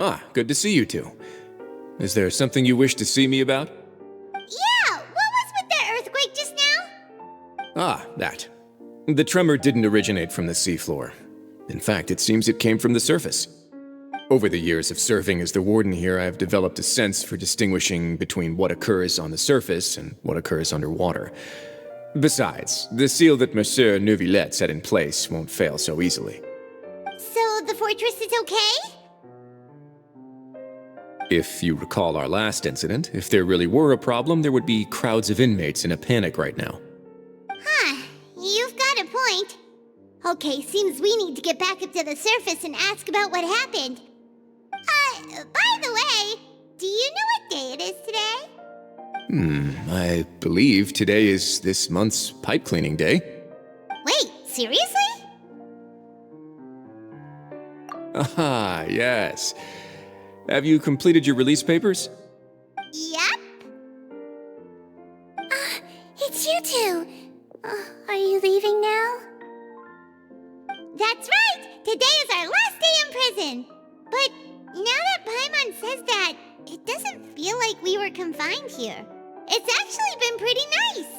Ah, good to see you two. Is there something you wish to see me about? Yeah, what was with that earthquake just now? Ah, that. The tremor didn't originate from the seafloor. In fact, it seems it came from the surface. Over the years of serving as the warden here, I have developed a sense for distinguishing between what occurs on the surface and what occurs underwater. Besides, the seal that Monsieur Neuvillette set in place won't fail so easily. So the fortress is okay? If you recall our last incident, if there really were a problem, there would be crowds of inmates in a panic right now. Huh, you've got a point. Okay, seems we need to get back up to the surface and ask about what happened. By the way, do you know what day it is today? I believe today is this month's pipe cleaning day. Wait, seriously? Ah, yes. Have you completed your release papers? Yep. It's you two. Are you leaving now? That's right! Today is our last day in prison! But now that Paimon says that, it doesn't feel like we were confined here. It's actually been pretty nice!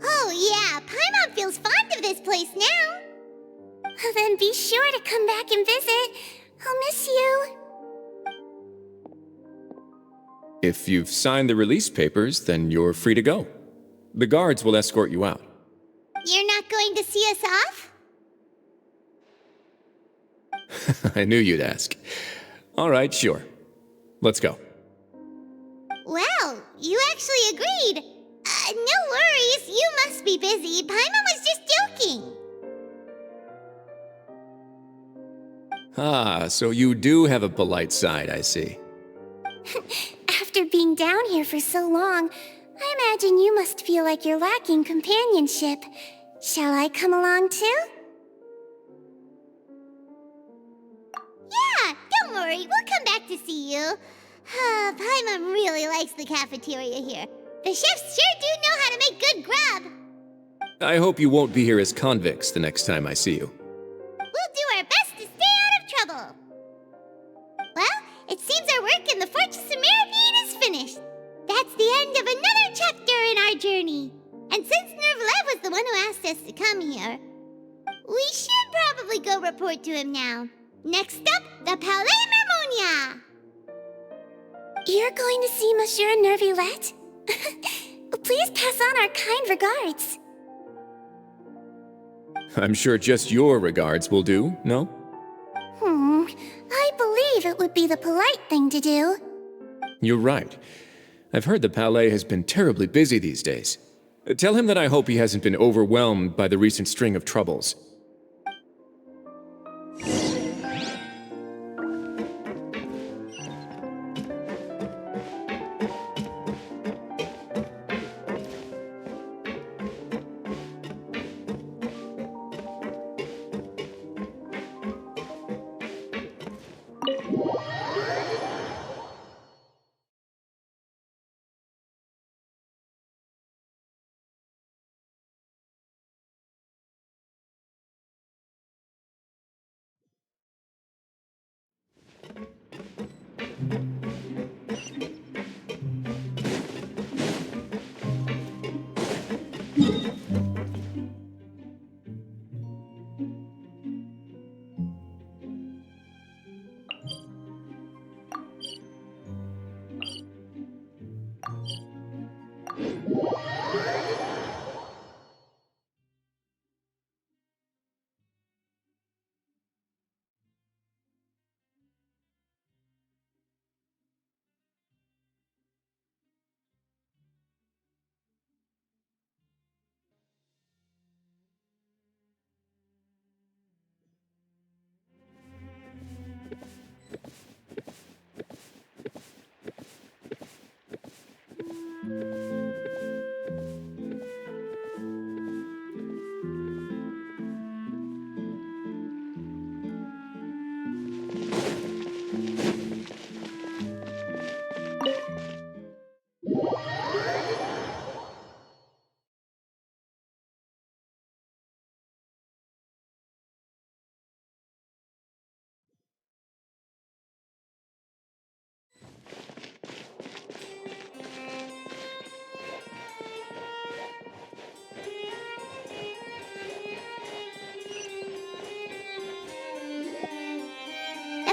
Oh yeah, Paimon feels fond of this place now! Then be sure to come back and visit. I'll miss you. If you've signed the release papers, then you're free to go. The guards will escort you out. You're not going to see us off? I knew you'd ask. All right, sure. Let's go. Well, you actually agreed. No worries, you must be busy. Paimon was just joking. Ah, so you do have a polite side, I see. After being down here for so long, I imagine you must feel like you're lacking companionship. Shall I come along too? Yeah, don't worry, we'll come back to see you. Paimon really likes the cafeteria here. The chefs sure do know how to make good grub. I hope you won't be here as convicts the next time I see you. We'll do our best to stay out of trouble. Well, it seems our work in the Fortress of Meravine is finished. That's the end of another chapter in our journey. And since Neuvillette was the one who asked us to come here, we should probably go report to him now. Next up, the Palais Mermonia. You're going to see Monsieur Neuvillette? Please pass on our kind regards. I'm sure just your regards will do, no? I believe it would be the polite thing to do. You're right. I've heard the Palais has been terribly busy these days. Tell him that I hope he hasn't been overwhelmed by the recent string of troubles.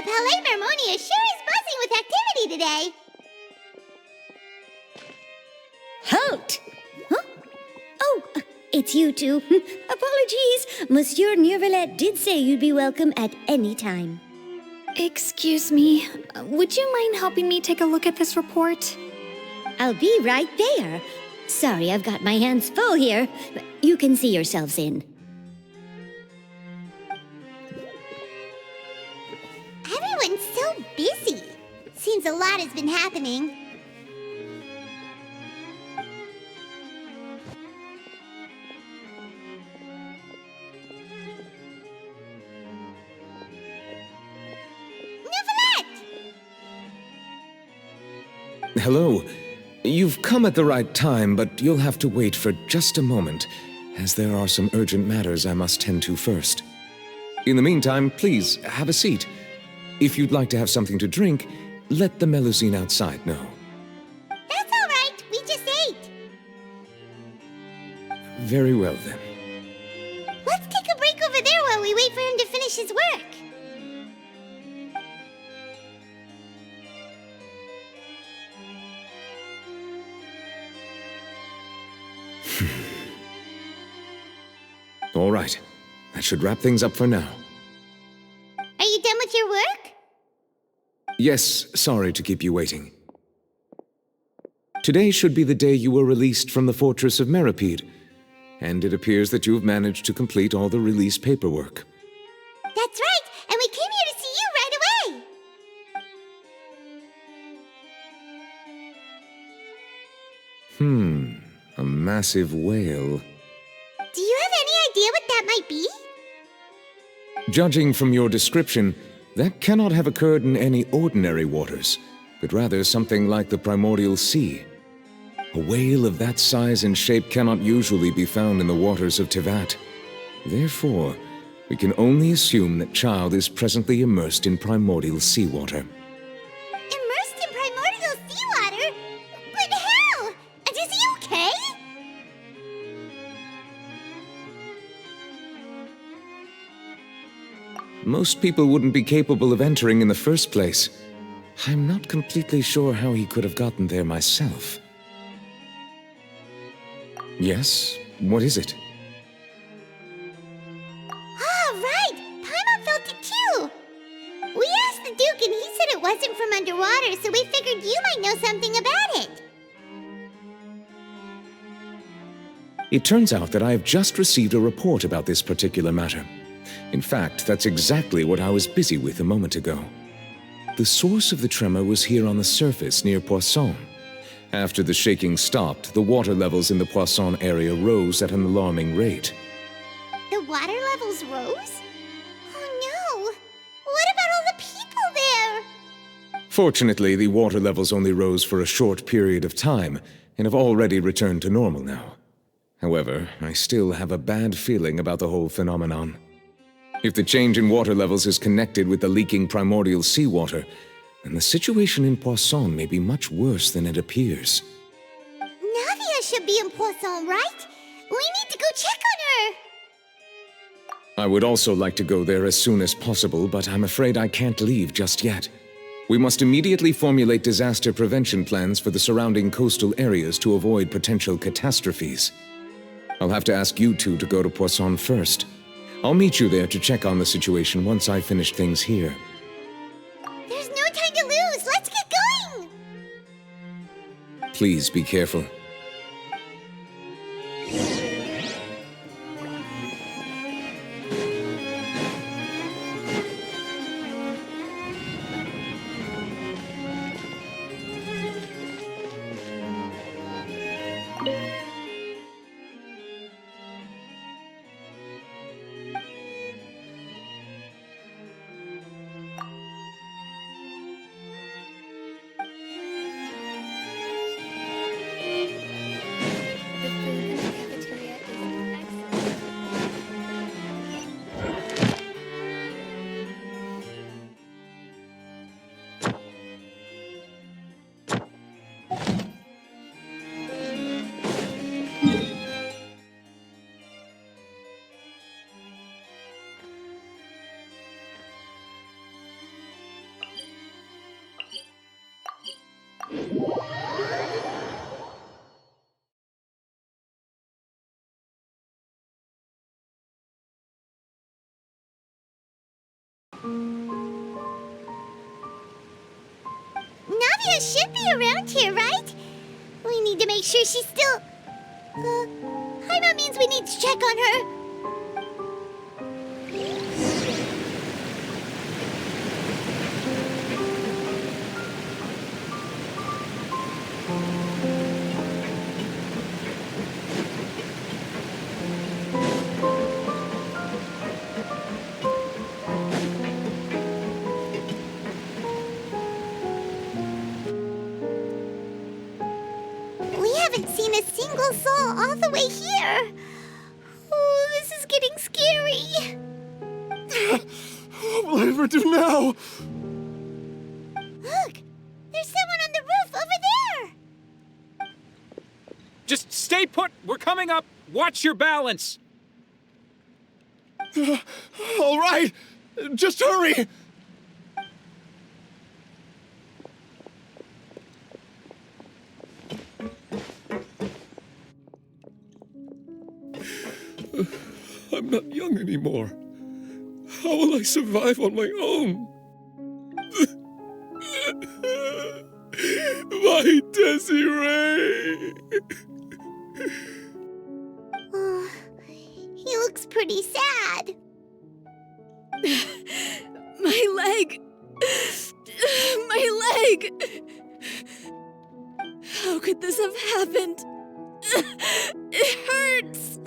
Palais Mermonia sure is buzzing with activity today. Halt! Huh? Oh, it's you two. Apologies. Monsieur Neuvillette did say you'd be welcome at any time. Excuse me, would you mind helping me take a look at this report? I'll be right there. Sorry, I've got my hands full here. You can see yourselves in. Everyone's so busy. Seems a lot has been happening. Hello. You've come at the right time, but you'll have to wait for just a moment, as there are some urgent matters I must tend to first. In the meantime, please, have a seat. If you'd like to have something to drink, let the Melusine outside know. That's all right. We just ate. Very well, then. Let's take a break over there while we wait for him to finish his work. All right. That should wrap things up for now. Are you done with your work? Yes, sorry to keep you waiting. Today should be the day you were released from the Fortress of Meripede, and it appears that you have managed to complete all the release paperwork. That's right, and we came here to see you right away. A massive whale. Do you have any idea what that might be? Judging from your description, that cannot have occurred in any ordinary waters, but rather something like the primordial sea. A whale of that size and shape cannot usually be found in the waters of Tevat. Therefore, we can only assume that Child is presently immersed in primordial seawater. Immersed in primordial seawater? But how? And is he okay? Most people wouldn't be capable of entering in the first place. I'm not completely sure how he could have gotten there myself. Yes? What is it? Ah, right! Paimon felt it too! We asked the Duke and he said it wasn't from underwater, so we figured you might know something about it. It turns out that I have just received a report about this particular matter. In fact, that's exactly what I was busy with a moment ago. The source of the tremor was here on the surface near Poisson. After the shaking stopped, the water levels in the Poisson area rose at an alarming rate. The water levels rose? Oh no! What about all the people there? Fortunately, the water levels only rose for a short period of time and have already returned to normal now. However, I still have a bad feeling about the whole phenomenon. If the change in water levels is connected with the leaking primordial seawater, then the situation in Poisson may be much worse than it appears. Navia should be in Poisson, right? We need to go check on her! I would also like to go there as soon as possible, but I'm afraid I can't leave just yet. We must immediately formulate disaster prevention plans for the surrounding coastal areas to avoid potential catastrophes. I'll have to ask you two to go to Poisson first. I'll meet you there to check on the situation once I finish things here. There's no time to lose! Let's get going! Please be careful. Navia should be around here, right? We need to make sure she's still... Jaime means we need to check on her. We haven't seen a single soul all the way here. Oh, this is getting scary. What will I ever do now? Look, there's someone on the roof over there. Just stay put. We're coming up. Watch your balance. All right, just hurry. I'm not young anymore. How will I survive on my own? My Desiree! Oh, he looks pretty sad. My leg! My leg! How could this have happened? It hurts!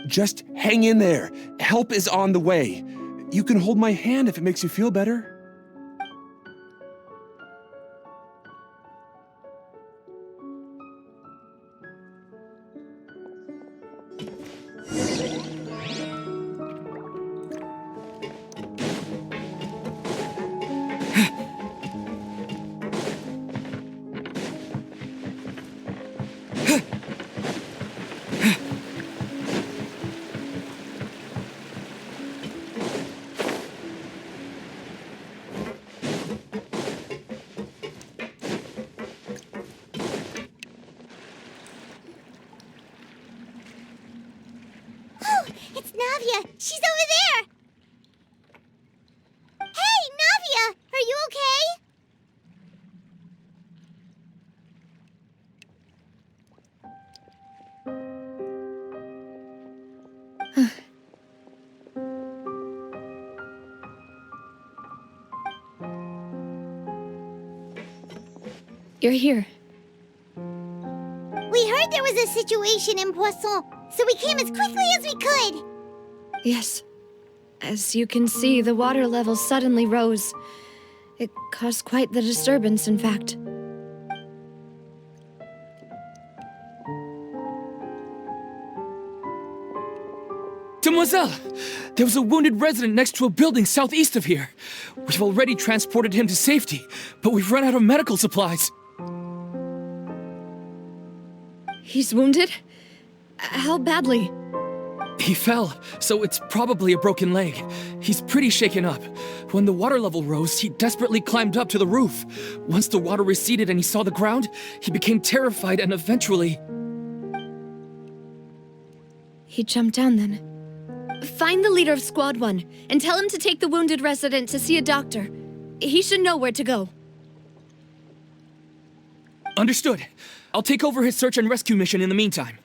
Just hang in there. Help is on the way. You can hold my hand if it makes you feel better. Oh, it's Navia. She's over there. Hey, Navia, are you okay? You're here. We heard there was a situation in Poisson, so we came as quickly as we could. Yes. As you can see, the water level suddenly rose. It caused quite the disturbance, in fact. Demoiselle! There was a wounded resident next to a building southeast of here. We've already transported him to safety, but we've run out of medical supplies. He's wounded? How badly? He fell, so it's probably a broken leg. He's pretty shaken up. When the water level rose, he desperately climbed up to the roof. Once the water receded and he saw the ground, he became terrified and eventually... He jumped down then. Find the leader of Squad 1 and tell him to take the wounded resident to see a doctor. He should know where to go. Understood. I'll take over his search and rescue mission in the meantime.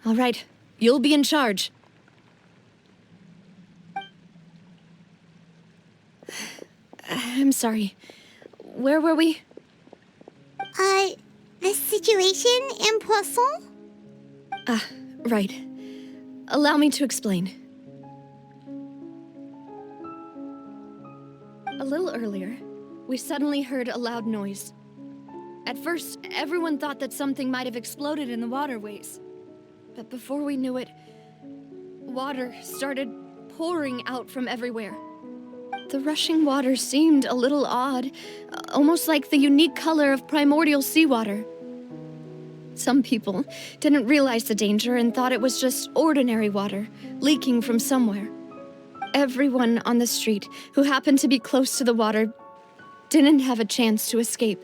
All right, you'll be in charge. I'm sorry. Where were we? The situation in Poisson? Right. Allow me to explain. A little earlier, we suddenly heard a loud noise. At first, everyone thought that something might have exploded in the waterways. But before we knew it, water started pouring out from everywhere. The rushing water seemed a little odd, almost like the unique color of primordial seawater. Some people didn't realize the danger and thought it was just ordinary water leaking from somewhere. Everyone on the street who happened to be close to the water didn't have a chance to escape.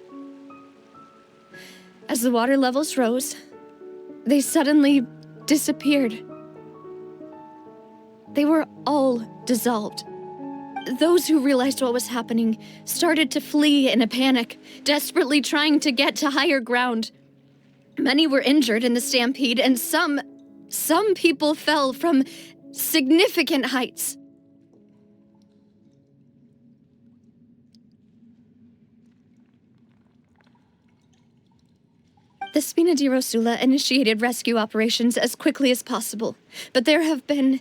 As the water levels rose, they suddenly disappeared. They were all dissolved. Those who realized what was happening started to flee in a panic, desperately trying to get to higher ground. Many were injured in the stampede, and some people fell from significant heights. The Spina di Rosula initiated rescue operations as quickly as possible, but there have been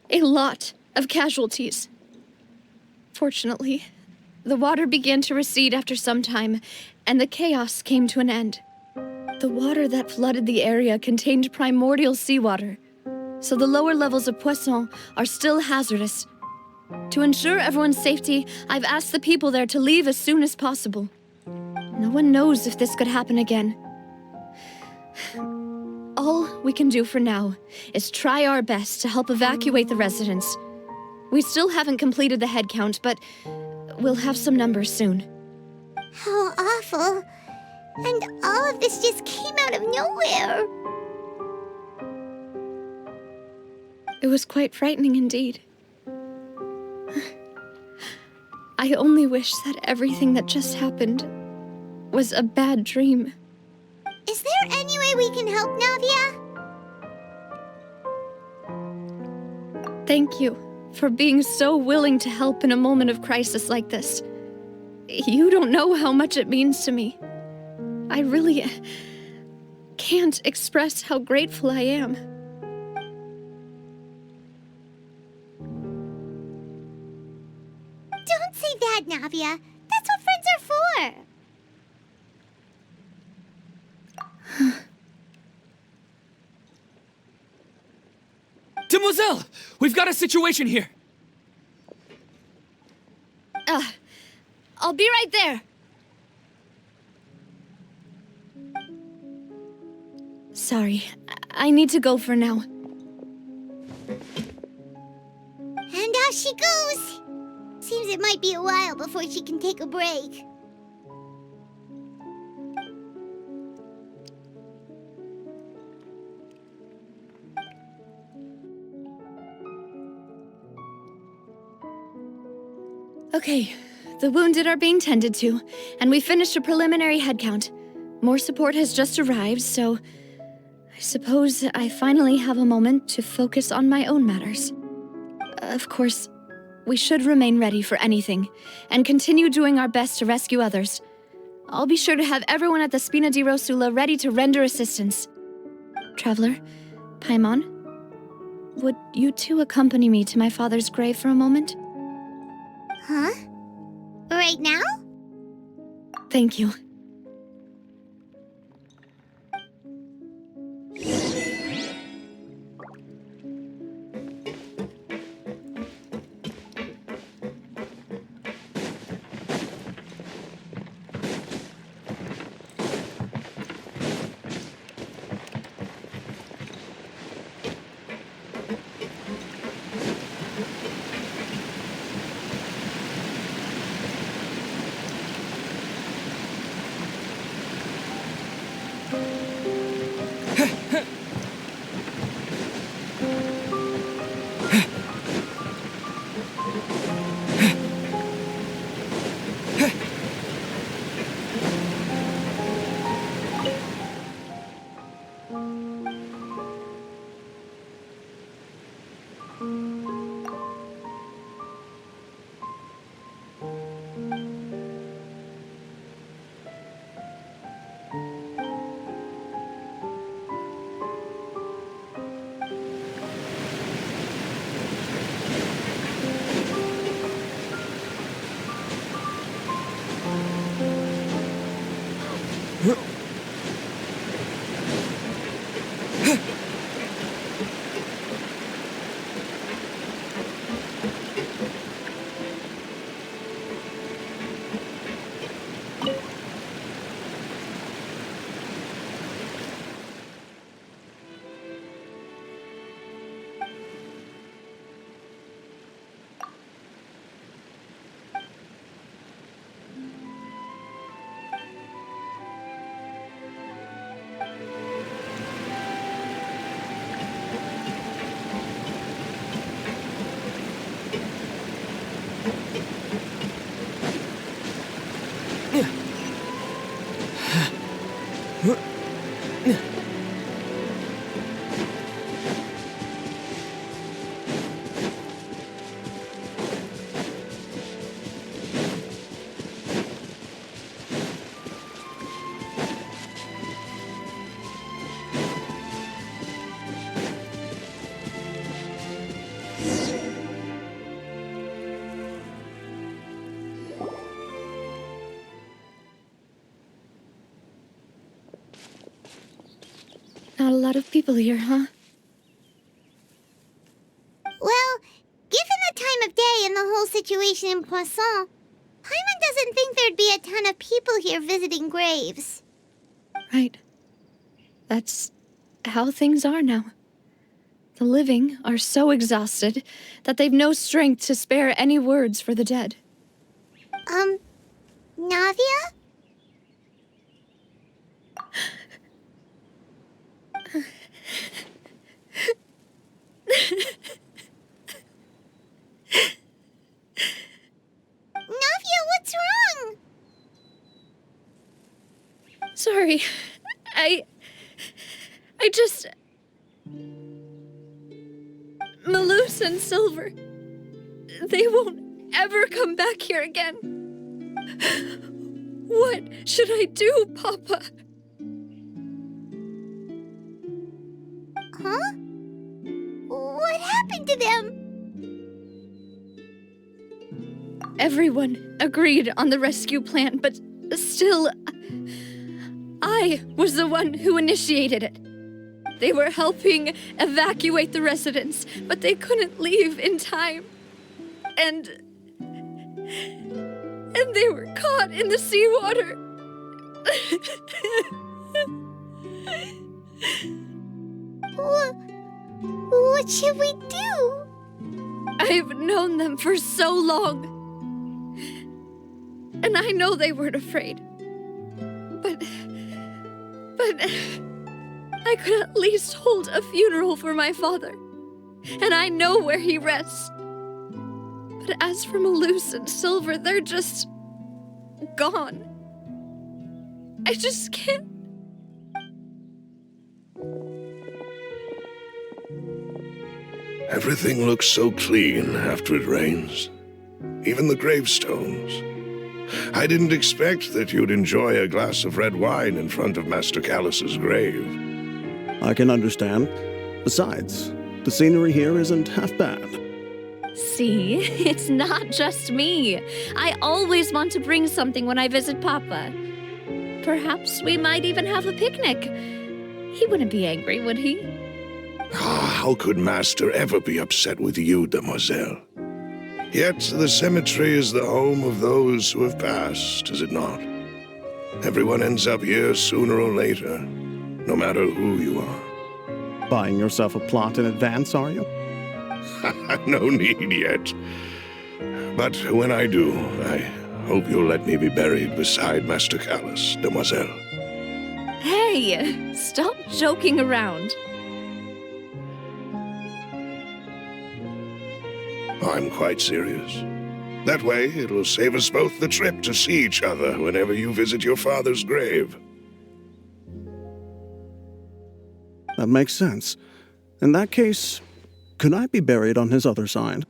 a lot of casualties. Fortunately, the water began to recede after some time, and the chaos came to an end. The water that flooded the area contained primordial seawater, so the lower levels of Poisson are still hazardous. To ensure everyone's safety, I've asked the people there to leave as soon as possible. No one knows if this could happen again. All we can do for now is try our best to help evacuate the residents. We still haven't completed the head count, but we'll have some numbers soon. How awful. And all of this just came out of nowhere. It was quite frightening indeed. I only wish that everything that just happened was a bad dream. Is there any way we can help, Navia? Thank you for being so willing to help in a moment of crisis like this. You don't know how much it means to me. I really can't express how grateful I am. Don't say that, Navia. That's what friends are for. Demoiselle! We've got a situation here! I'll be right there. Sorry, I need to go for now. And out she goes. Seems it might be a while before she can take a break. Okay, the wounded are being tended to, and we finished a preliminary head count. More support has just arrived, so I suppose I finally have a moment to focus on my own matters. Of course, we should remain ready for anything, and continue doing our best to rescue others. I'll be sure to have everyone at the Spina di Rosula ready to render assistance. Traveler, Paimon, would you two accompany me to my father's grave for a moment? Huh? Right now? Thank you. Not a lot of people here, huh? Well, given the time of day and the whole situation in Poisson, Paimon doesn't think there'd be a ton of people here visiting graves. Right. That's how things are now. The living are so exhausted that they've no strength to spare any words for the dead. Navia? Navia, what's wrong? Sorry. I just... Malus and Silver. They won't ever come back here again. What should I do, Papa? Huh? What happened to them? Everyone agreed on the rescue plan, but still, I was the one who initiated it. They were helping evacuate the residents, but they couldn't leave in time. And they were caught in the seawater. What should we do? I've known them for so long. And I know they weren't afraid. But I could at least hold a funeral for my father. And I know where he rests. But as for Malus and Silver, they're just gone. I just can't. Everything looks so clean after it rains. Even the gravestones. I didn't expect that you'd enjoy a glass of red wine in front of Master Callus's grave. I can understand. Besides, the scenery here isn't half bad. See, it's not just me. I always want to bring something when I visit Papa. Perhaps we might even have a picnic. He wouldn't be angry, would he? How could Master ever be upset with you, demoiselle? Yet the cemetery is the home of those who have passed, is it not? Everyone ends up here sooner or later, no matter who you are. Buying yourself a plot in advance, are you? No need yet. But when I do, I hope you'll let me be buried beside Master Callus, demoiselle. Hey, stop joking around. I'm quite serious. That way, it will save us both the trip to see each other whenever you visit your father's grave. That makes sense. In that case, could I be buried on his other side?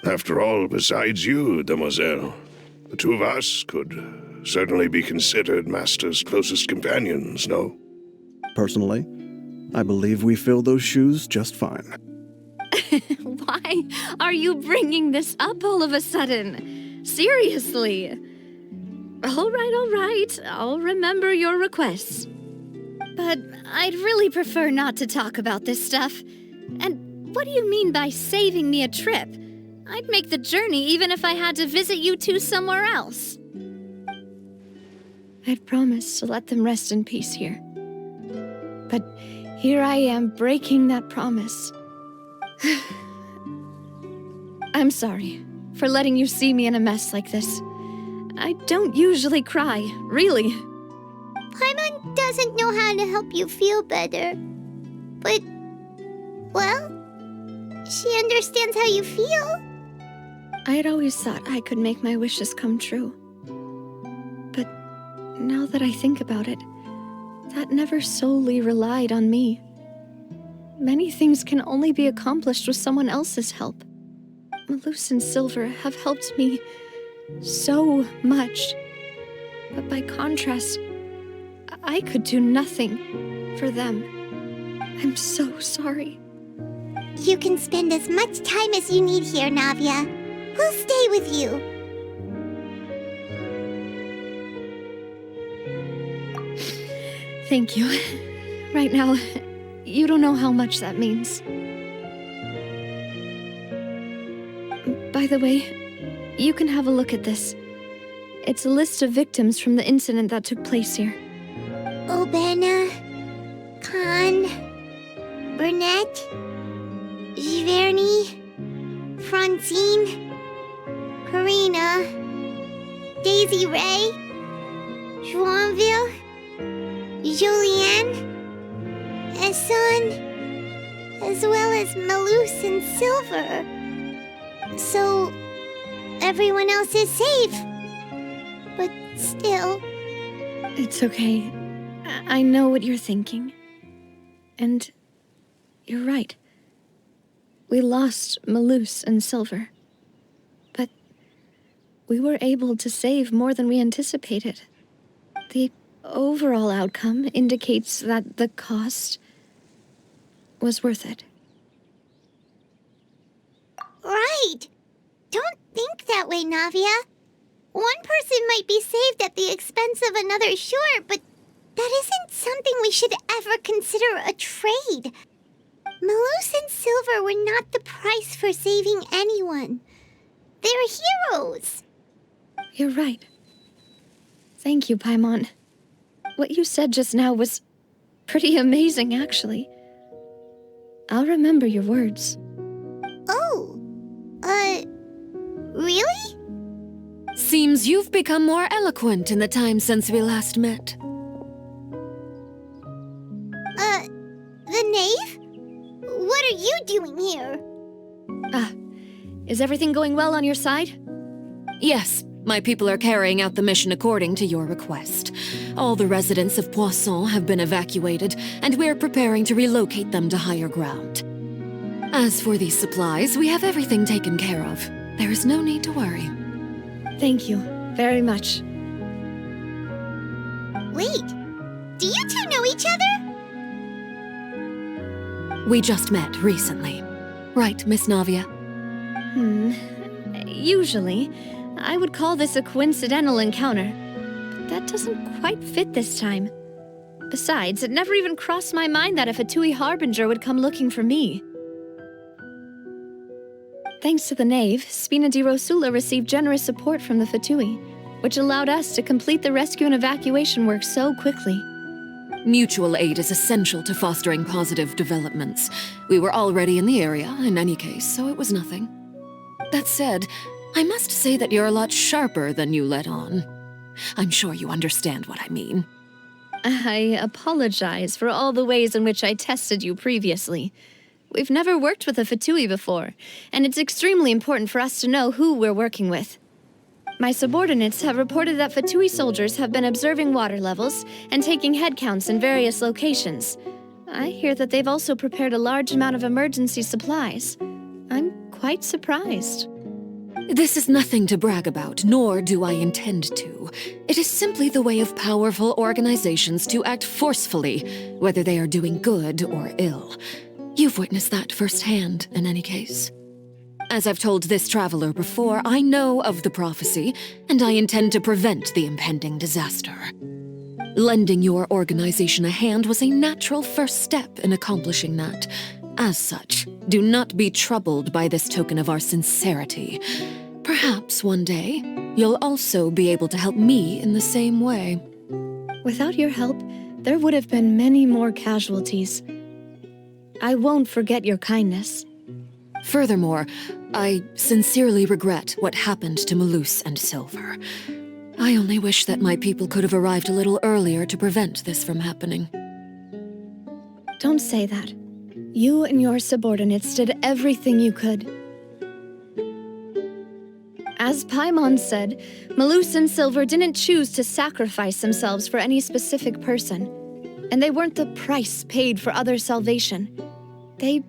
After all, besides you, demoiselle, the two of us could certainly be considered Master's closest companions, no? Personally, I believe we fill those shoes just fine. Why are you bringing this up all of a sudden? Seriously. All right. I'll remember your requests. But I'd really prefer not to talk about this stuff. And what do you mean by saving me a trip? I'd make the journey even if I had to visit you two somewhere else. I'd promised to let them rest in peace here. But here I am breaking that promise. I'm sorry for letting you see me in a mess like this. I don't usually cry, really. Paimon doesn't know how to help you feel better. But, well, she understands how you feel. I had always thought I could make my wishes come true. But now that I think about it, that never solely relied on me. Many things can only be accomplished with someone else's help. Meluce and Silver have helped me so much. But by contrast, I could do nothing for them. I'm so sorry. You can spend as much time as you need here, Navia. We'll stay with you. Thank you. Right now, you don't know how much that means. By the way, you can have a look at this. It's a list of victims from the incident that took place here. Obena, Khan, Burnett, Giverny, Francine, Karina, Daisy Ray, Joinville, Julianne, Esson, as well as Meluce and Silver. So, everyone else is safe. But still... It's okay. I know what you're thinking. And you're right. We lost Meluce and Silver. But we were able to save more than we anticipated. The overall outcome indicates that the cost was worth it. Right! Don't think that way, Navia. One person might be saved at the expense of another, sure, but that isn't something we should ever consider a trade. Meluce and Silver were not the price for saving anyone. They're heroes. You're right. Thank you, Paimon. What you said just now was pretty amazing, actually. I'll remember your words. Oh, really? Seems you've become more eloquent in the time since we last met. The knave? What are you doing here? Is everything going well on your side? Yes, my people are carrying out the mission according to your request. All the residents of Poisson have been evacuated, and we're preparing to relocate them to higher ground. As for these supplies, we have everything taken care of. There is no need to worry. Thank you very much. Wait, do you two know each other? We just met recently. Right, Miss Navia? Usually, I would call this a coincidental encounter, but that doesn't quite fit this time. Besides, it never even crossed my mind that a Fatui Harbinger would come looking for me. Thanks to the Knave, Spina di Rosula received generous support from the Fatui, which allowed us to complete the rescue and evacuation work so quickly. Mutual aid is essential to fostering positive developments. We were already in the area, in any case, so it was nothing. That said, I must say that you're a lot sharper than you let on. I'm sure you understand what I mean. I apologize for all the ways in which I tested you previously. We've never worked with a Fatui before, and it's extremely important for us to know who we're working with. My subordinates have reported that Fatui soldiers have been observing water levels and taking head counts in various locations. I hear that they've also prepared a large amount of emergency supplies. I'm quite surprised. This is nothing to brag about, nor do I intend to. It is simply the way of powerful organizations to act forcefully, whether they are doing good or ill. You've witnessed that firsthand, in any case. As I've told this traveler before, I know of the prophecy, and I intend to prevent the impending disaster. Lending your organization a hand was a natural first step in accomplishing that. As such, do not be troubled by this token of our sincerity. Perhaps one day, you'll also be able to help me in the same way. Without your help, there would have been many more casualties. I won't forget your kindness. Furthermore, I sincerely regret what happened to Meluce and Silver. I only wish that my people could have arrived a little earlier to prevent this from happening. Don't say that. You and your subordinates did everything you could. As Paimon said, Malus and Silver didn't choose to sacrifice themselves for any specific person, and they weren't the price paid for others' salvation. They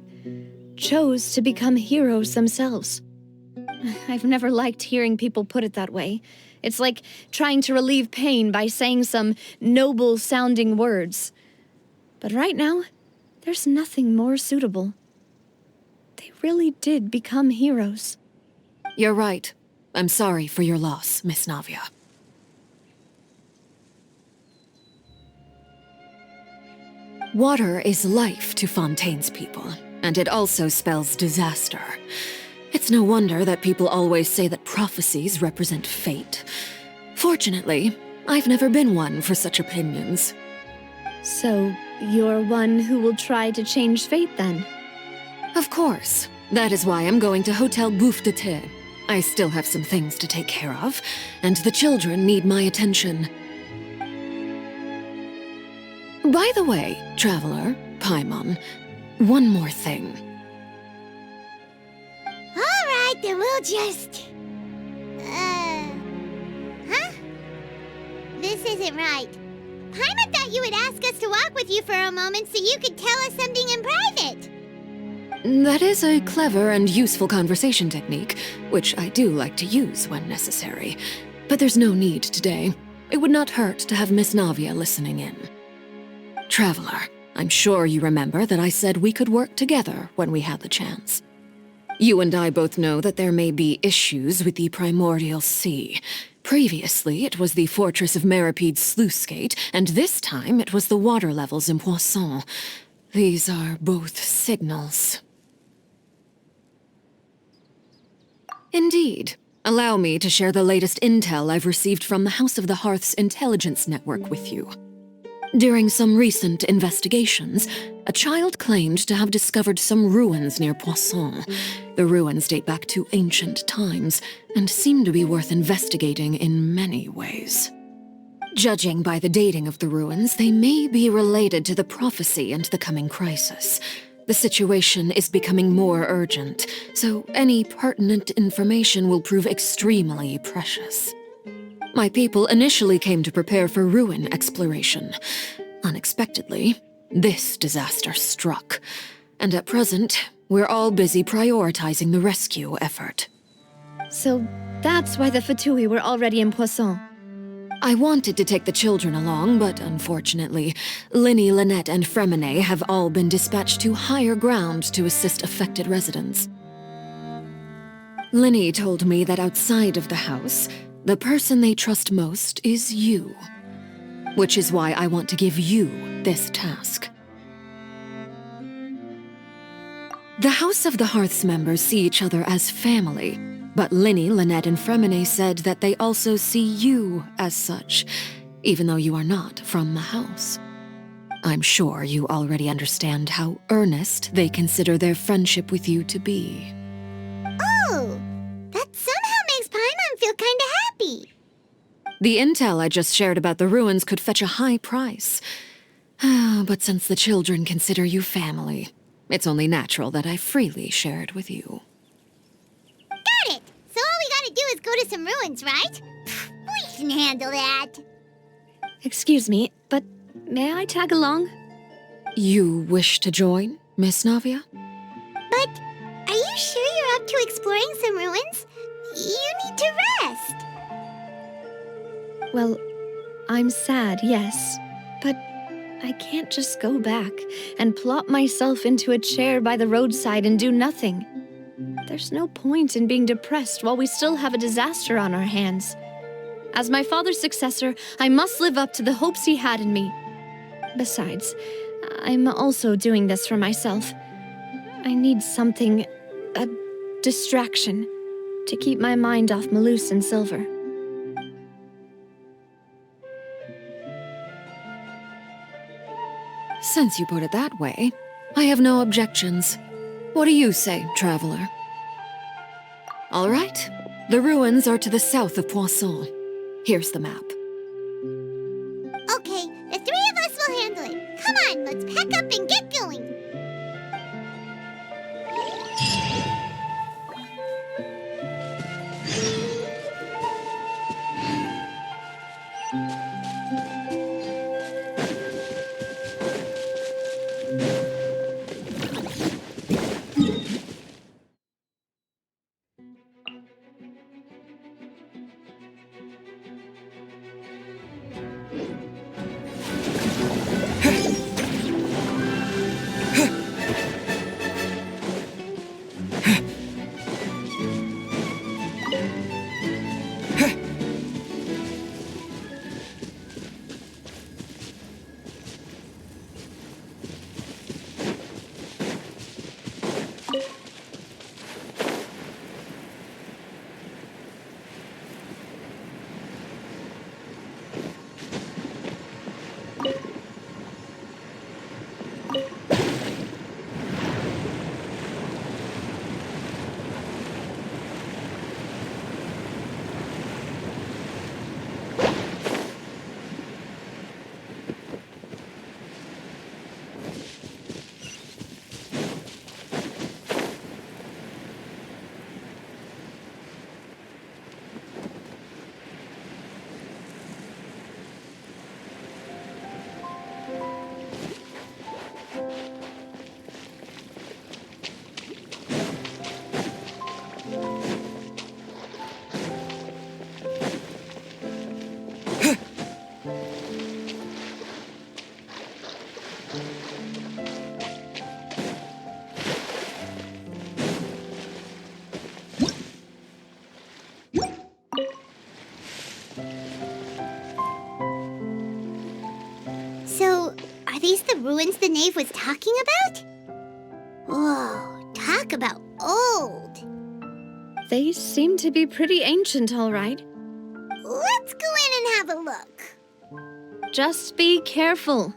chose to become heroes themselves. I've never liked hearing people put it that way. It's like trying to relieve pain by saying some noble-sounding words. But right now, there's nothing more suitable. They really did become heroes. You're right. I'm sorry for your loss, Miss Navia. Water is life to Fontaine's people, and it also spells disaster. It's no wonder that people always say that prophecies represent fate. Fortunately, I've never been one for such opinions. So, you're one who will try to change fate, then? Of course. That is why I'm going to Hotel Bouffe de Thé. I still have some things to take care of, and the children need my attention. By the way, Traveler, Paimon, one more thing. All right, then we'll just... Huh? This isn't right. Paimon thought you would ask us to walk with you for a moment so you could tell us something in private. That is a clever and useful conversation technique, which I do like to use when necessary. But there's no need today. It would not hurt to have Miss Navia listening in. Traveler, I'm sure you remember that I said we could work together when we had the chance. You and I both know that there may be issues with the primordial sea. Previously, it was the fortress of Meripede's sluice gate, and this time it was the water levels in Poisson. These are both signals. Indeed. Allow me to share the latest intel I've received from the House of the Hearth's intelligence network with you. During some recent investigations, a child claimed to have discovered some ruins near Poisson. The ruins date back to ancient times and seem to be worth investigating in many ways. Judging by the dating of the ruins, they may be related to the prophecy and the coming crisis. The situation is becoming more urgent, so any pertinent information will prove extremely precious. My people initially came to prepare for ruin exploration. Unexpectedly, this disaster struck, and at present, we're all busy prioritizing the rescue effort. So that's why the Fatui were already in Poisson. I wanted to take the children along, but unfortunately, Linny, Lynette, and Fremine have all been dispatched to higher ground to assist affected residents. Linny told me that outside of the house, the person they trust most is you. Which is why I want to give you this task. The House of the Hearth's members see each other as family, but Linny, Lynette, and Fremine said that they also see you as such, even though you are not from the house. I'm sure you already understand how earnest they consider their friendship with you to be. Oh, that somehow makes Paimon feel kinda happy. The intel I just shared about the ruins could fetch a high price. But since the children consider you family, it's only natural that I freely share it with you. Got it! So all we gotta do is go to some ruins, right? We can handle that. Excuse me, but may I tag along? You wish to join, Miss Navia? But are you sure you're up to exploring some ruins? You need to rest. Well, I'm sad, yes, but I can't just go back and plop myself into a chair by the roadside and do nothing. There's no point in being depressed while we still have a disaster on our hands. As my father's successor, I must live up to the hopes he had in me. Besides, I'm also doing this for myself. I need something, a distraction, to keep my mind off Malus and Silver. Since you put it that way, I have no objections. What do you say, traveler? All right. The ruins are to the south of Poisson. Here's the map. Okay, the three of us will handle it. Come on, let's pack up and get going. Are these the ruins the knave was talking about? Whoa, talk about old. They seem to be pretty ancient, all right. Let's go in and have a look. Just be careful.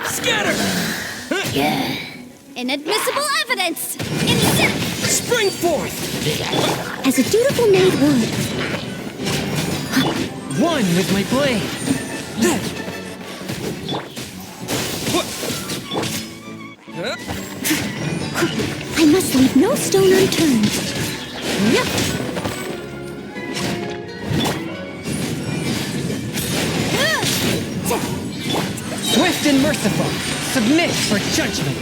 Scatter! Inadmissible evidence! Insert! Spring forth! As a dutiful maid would. One with my blade. I must leave no stone unturned. Yep. Swift and merciful, submit for judgment.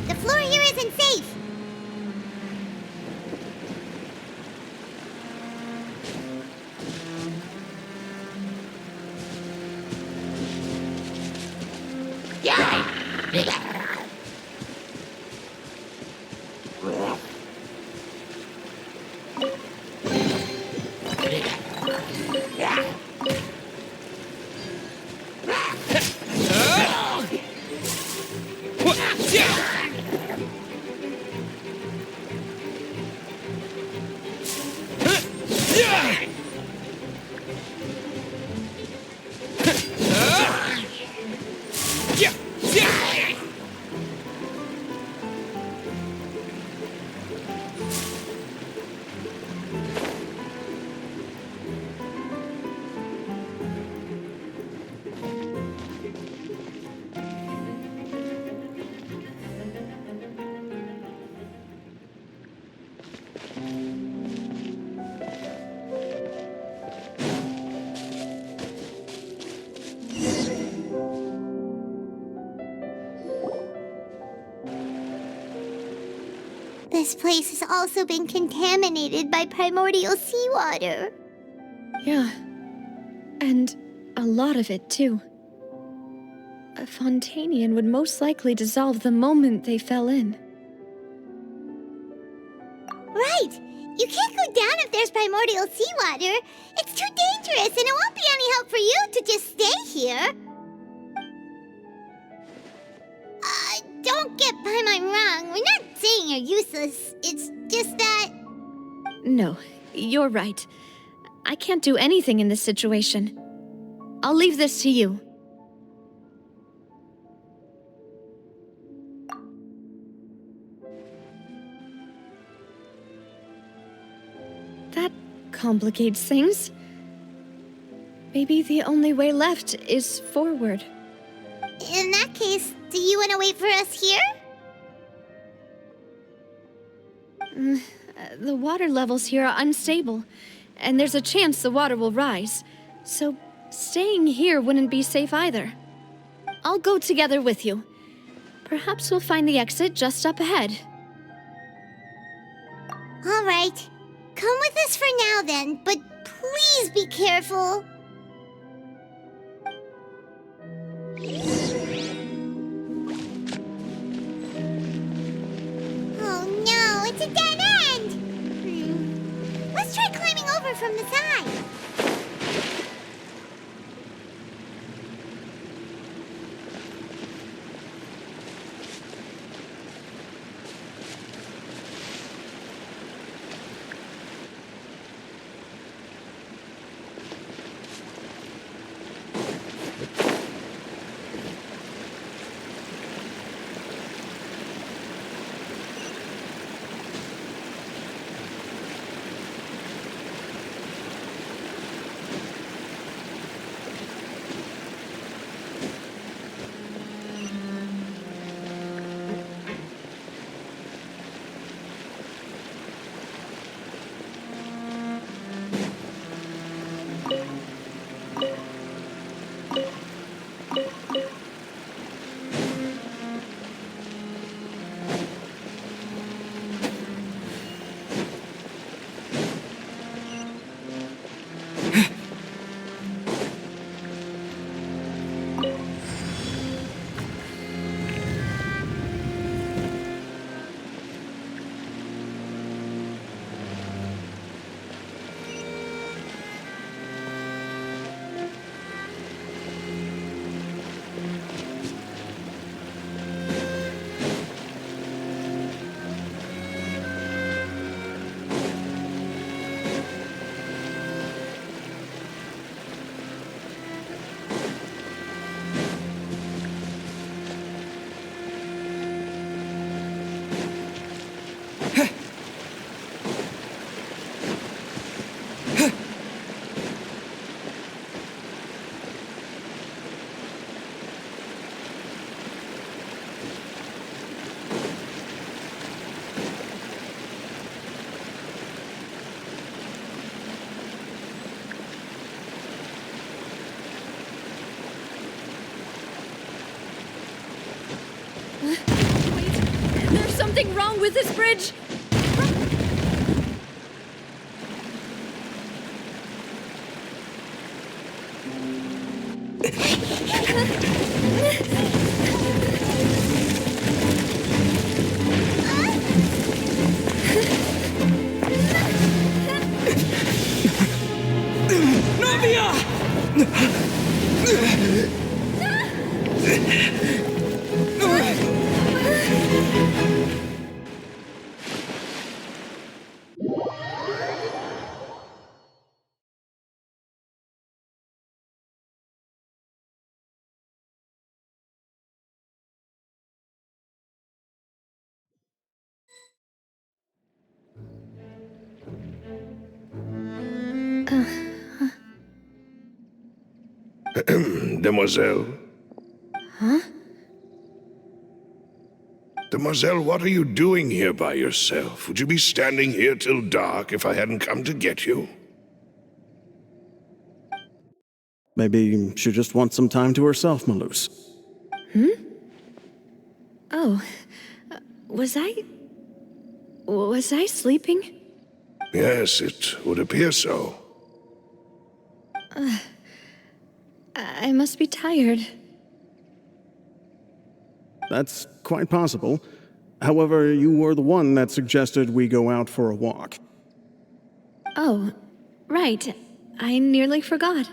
The floor here isn't safe. This place has also been contaminated by primordial seawater. Yeah. And a lot of it, too. A Fontainian would most likely dissolve the moment they fell in. Right! You can't go down if there's primordial seawater. It's too dangerous, and it won't be any help for you to just stay here. Don't get by my wrong. We're not saying you're useless. It's just that... No, you're right. I can't do anything in this situation. I'll leave this to you. That complicates things. Maybe the only way left is forward. In that case, do you want to wait for us here? The water levels here are unstable, and there's a chance the water will rise. So staying here wouldn't be safe either. I'll go together with you. Perhaps we'll find the exit just up ahead. All right. Come with us for now then, but please be careful. Oh no, it's a dead end! Let's try climbing over from the side. something wrong with this bridge? Demoiselle? Huh? Demoiselle, what are you doing here by yourself? Would you be standing here till dark if I hadn't come to get you? Maybe she just wants some time to herself, Malus. Oh, was I sleeping? Yes, it would appear so. I must be tired. That's quite possible. However, you were the one that suggested we go out for a walk. Oh, right. I nearly forgot.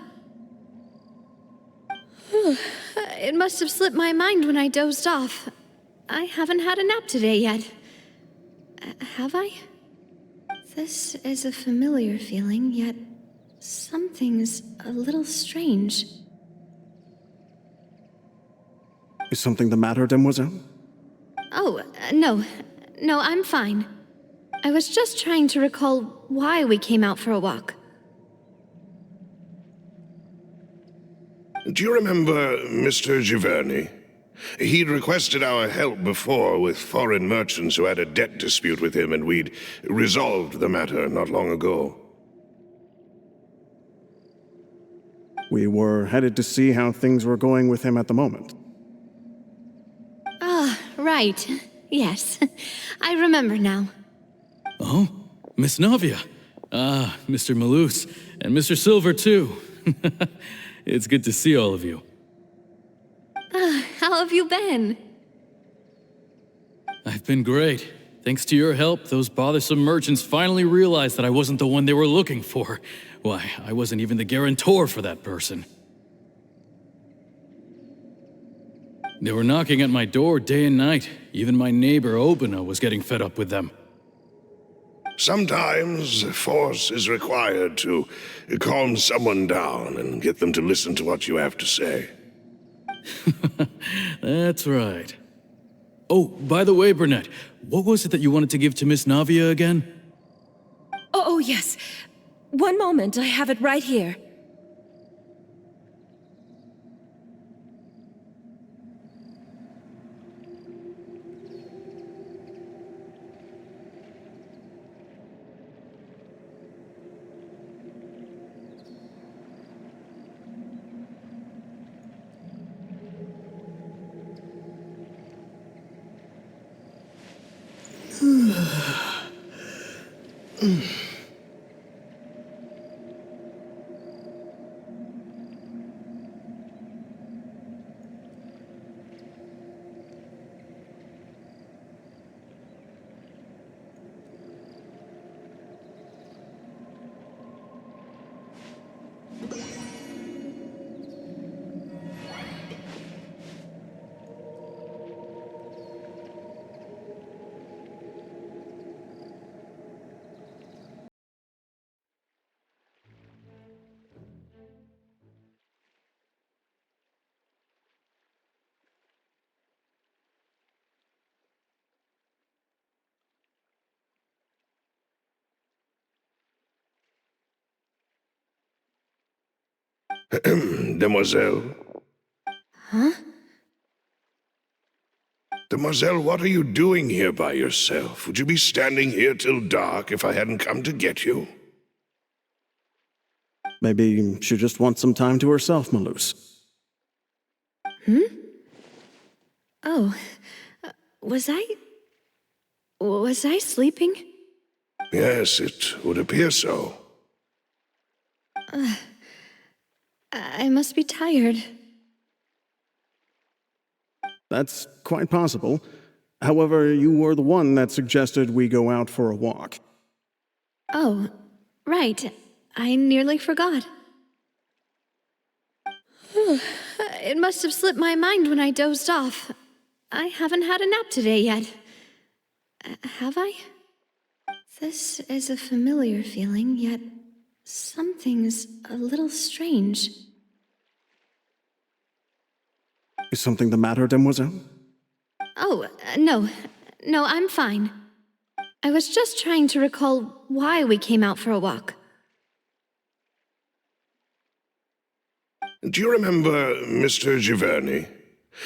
It must have slipped my mind when I dozed off. I haven't had a nap today yet. Have I? This is a familiar feeling, yet something's a little strange. Is something the matter, Demoiselle? Oh, no. No, I'm fine. I was just trying to recall why we came out for a walk. Do you remember Mr. Giverny? He'd requested our help before with foreign merchants who had a debt dispute with him, and we'd resolved the matter not long ago. We were headed to see how things were going with him at the moment. Ah, right. Yes. I remember now. Oh, Miss Navia. Ah, Mr. Malus, and Mr. Silver, too. It's good to see all of you. How have you been? I've been great. Thanks to your help, those bothersome merchants finally realized that I wasn't the one they were looking for. Why, I wasn't even the guarantor for that person. They were knocking at my door day and night. Even my neighbor, Obina, was getting fed up with them. Sometimes force is required to calm someone down and get them to listen to what you have to say. That's right. Oh, by the way, Burnett, what was it that you wanted to give to Miss Navia again? Oh, yes. One moment, I have it right here. Demoiselle? Huh? Demoiselle, what are you doing here by yourself? Would you be standing here till dark if I hadn't come to get you? Maybe she just wants some time to herself, Malus. Oh, was I... Was I sleeping? Yes, it would appear so. I must be tired. That's quite possible. However, you were the one that suggested we go out for a walk. Oh, right. I nearly forgot. It must have slipped my mind when I dozed off. I haven't had a nap today yet. Have I? This is a familiar feeling, yet something's a little strange. Is something the matter, demoiselle? Oh, no. No, I'm fine. I was just trying to recall why we came out for a walk. Do you remember Mr. Giverny?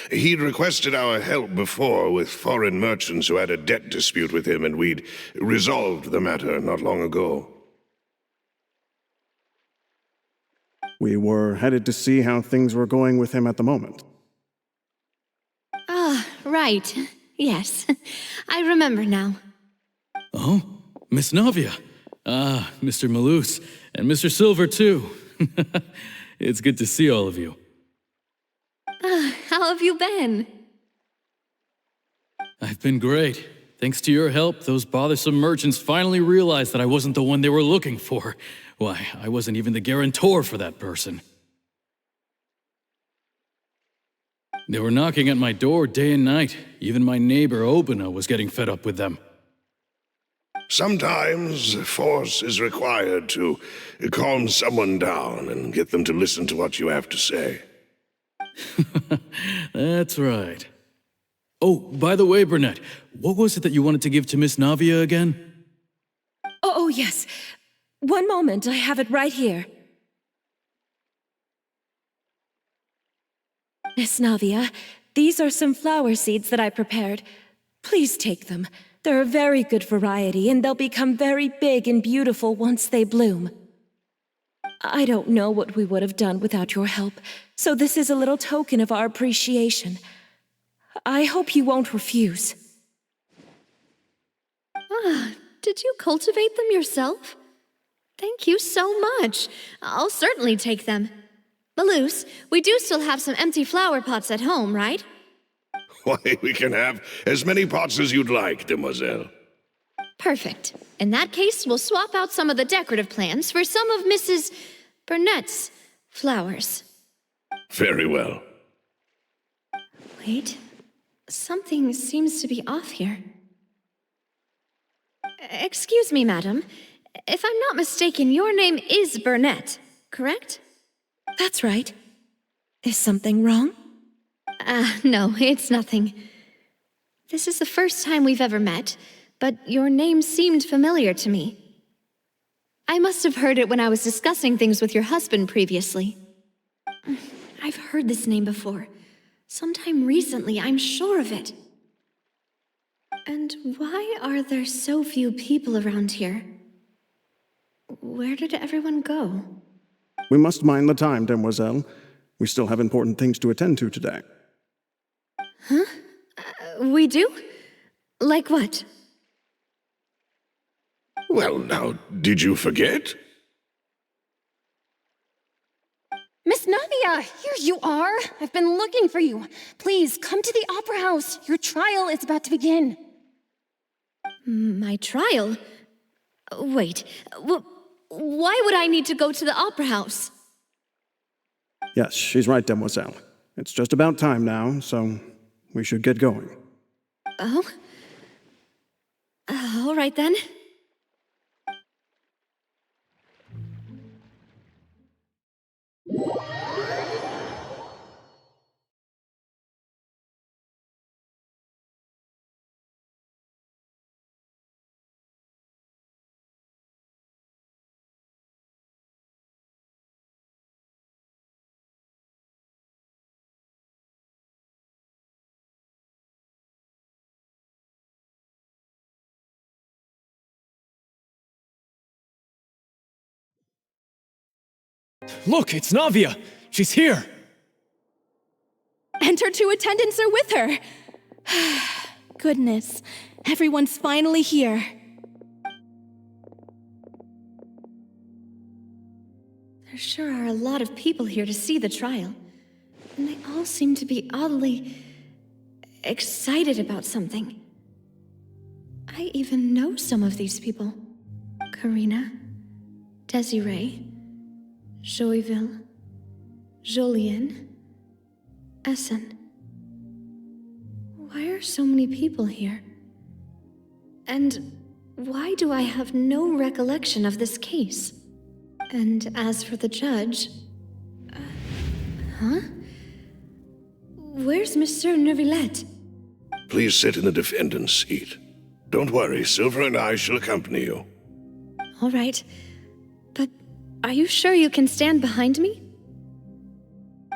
He'd requested our help before with foreign merchants who had a debt dispute with him, and we'd resolved the matter not long ago. We were headed to see how things were going with him at the moment. Ah, right. Yes. I remember now. Oh, Miss Navia. Ah, Mr. Malus, and Mr. Silver, too. It's good to see all of you. How have you been? I've been great. Thanks to your help, those bothersome merchants finally realized that I wasn't the one they were looking for. Why, I wasn't even the guarantor for that person. They were knocking at my door day and night. Even my neighbor, Obina, was getting fed up with them. Sometimes force is required to calm someone down and get them to listen to what you have to say. That's right. Oh, by the way, Burnett, what was it that you wanted to give to Miss Navia again? Oh, yes. One moment, I have it right here. Miss Navia, these are some flower seeds that I prepared. Please take them. They're a very good variety, and they'll become very big and beautiful once they bloom. I don't know what we would have done without your help, so this is a little token of our appreciation. I hope you won't refuse. Did you cultivate them yourself? Thank you so much. I'll certainly take them. Malus, we do still have some empty flower pots at home, right? Why, we can have as many pots as you'd like, demoiselle. Perfect. In that case, we'll swap out some of the decorative plants for some of Mrs. Burnett's flowers. Very well. Wait. Something seems to be off here. Excuse me, madam. If I'm not mistaken, your name is Burnett, correct? That's right. Is something wrong? No, it's nothing. This is the first time we've ever met, but your name seemed familiar to me. I must have heard it when I was discussing things with your husband previously. I've heard this name before. Sometime recently, I'm sure of it. And why are there so few people around here? Where did everyone go? We must mind the time, demoiselle. We still have important things to attend to today. Huh? We do? Like what? Well, now, did you forget? Miss Navia, here you are. I've been looking for you. Please, come to the Opera House. Your trial is about to begin. My trial? Wait, why would I need to go to the Opera House? Yes, she's right, demoiselle. It's just about time now, so we should get going. Oh? All right then. Look, it's Navia! She's here! And her two attendants are with her. Goodness. Everyone's finally here. There sure are a lot of people here to see the trial. And they all seem to be oddly excited about something. I even know some of these people. Karina, Desiree, Joyville, Jolien, Essen. Why are so many people here? And why do I have no recollection of this case? And as for the judge... Where's Monsieur Neuvillette? Please sit in the defendant's seat. Don't worry, Silver and I shall accompany you. All right. But are you sure you can stand behind me?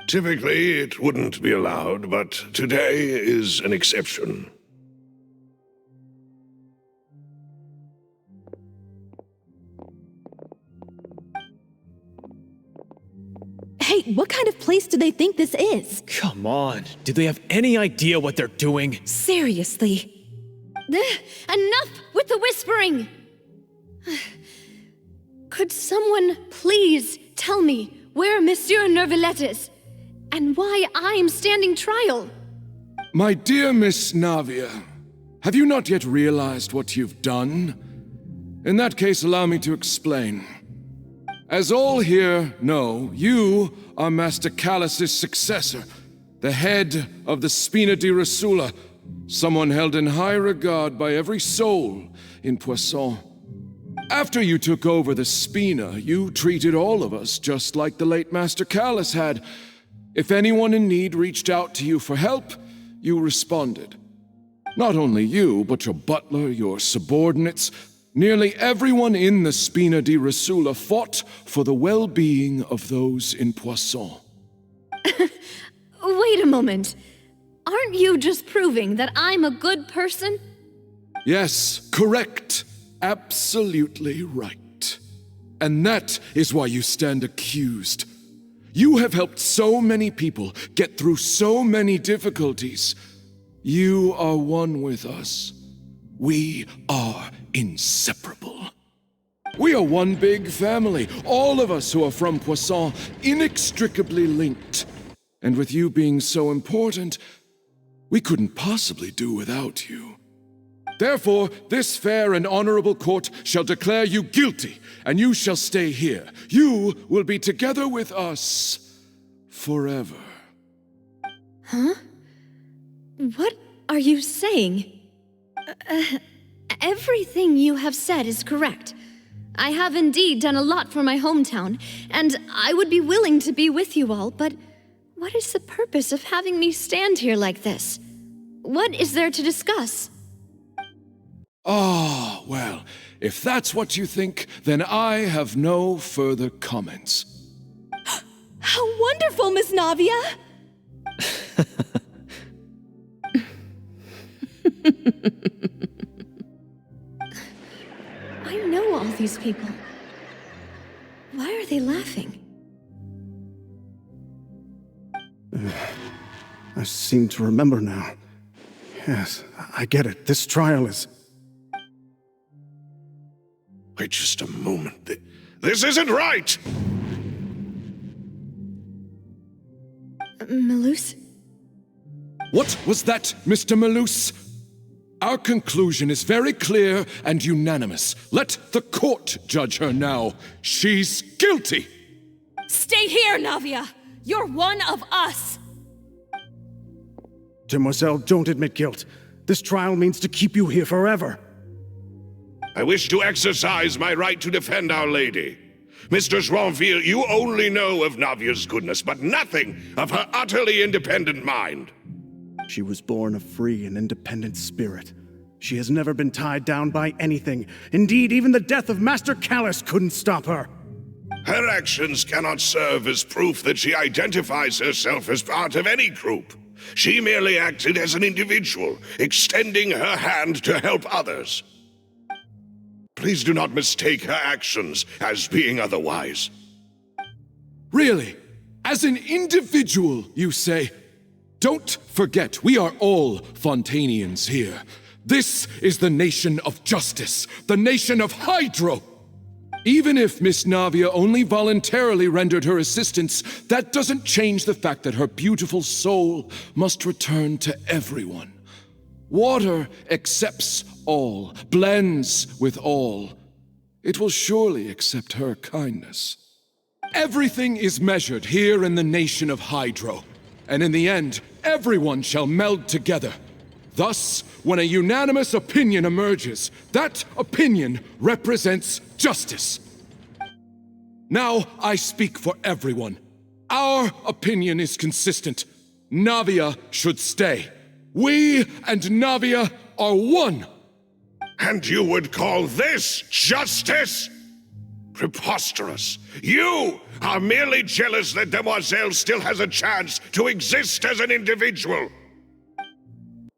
Typically, it wouldn't be allowed, but today is an exception. Hey, what kind of place do they think this is? Come on, do they have any idea what they're doing? Seriously. Enough with the whispering! Could someone please tell me where Monsieur Neuvillette is? And why I'm standing trial? My dear Miss Navia, have you not yet realized what you've done? In that case, allow me to explain. As all here know, you are Master Callus's successor, the head of the Spina di Rosula, someone held in high regard by every soul in Poisson. After you took over the Spina, you treated all of us just like the late Master Callus had. If anyone in need reached out to you for help, you responded. Not only you, but your butler, your subordinates, nearly everyone in the Spina di Rosula fought for the well-being of those in Poisson. Wait a moment. Aren't you just proving that I'm a good person? Yes, correct. Absolutely right. And that is why you stand accused. You have helped so many people get through so many difficulties. You are one with us. We are inseparable. We are one big family, all of us who are from Poisson, inextricably linked. And with you being so important, we couldn't possibly do without you. Therefore, this fair and honorable court shall declare you guilty, and you shall stay here. You will be together with us forever. Huh? What are you saying? Everything you have said is correct. I have indeed done a lot for my hometown, and I would be willing to be with you all, but what is the purpose of having me stand here like this? What is there to discuss? Ah, well, if that's what you think, then I have no further comments. How wonderful, Miss Navia! I know all these people. Why are they laughing? I seem to remember now. Yes, I get it. This trial is... Wait just a moment. This isn't right! Malus? What was that, Mr. Malus? Our conclusion is very clear and unanimous. Let the court judge her now. She's guilty! Stay here, Navia! You're one of us! Demoiselle, don't admit guilt. This trial means to keep you here forever. I wish to exercise my right to defend Our Lady. Mr. Joinville, you only know of Navia's goodness, but nothing of her utterly independent mind. She was born a free and independent spirit. She has never been tied down by anything. Indeed, even the death of Master Callus couldn't stop her. Her actions cannot serve as proof that she identifies herself as part of any group. She merely acted as an individual, extending her hand to help others. Please do not mistake her actions as being otherwise. Really? As an individual, you say? Don't forget, we are all Fontainians here. This is the nation of justice, the nation of Hydro. Even if Miss Navia only voluntarily rendered her assistance, that doesn't change the fact that her beautiful soul must return to everyone. Water accepts all, blends with all. It will surely accept her kindness. Everything is measured here in the nation of Hydro, and in the end, everyone shall meld together. Thus, when a unanimous opinion emerges, that opinion represents justice. Now I speak for everyone. Our opinion is consistent. Navia should stay. We and Navia are one. And you would call this justice? Preposterous. You are merely jealous that Demoiselle still has a chance to exist as an individual.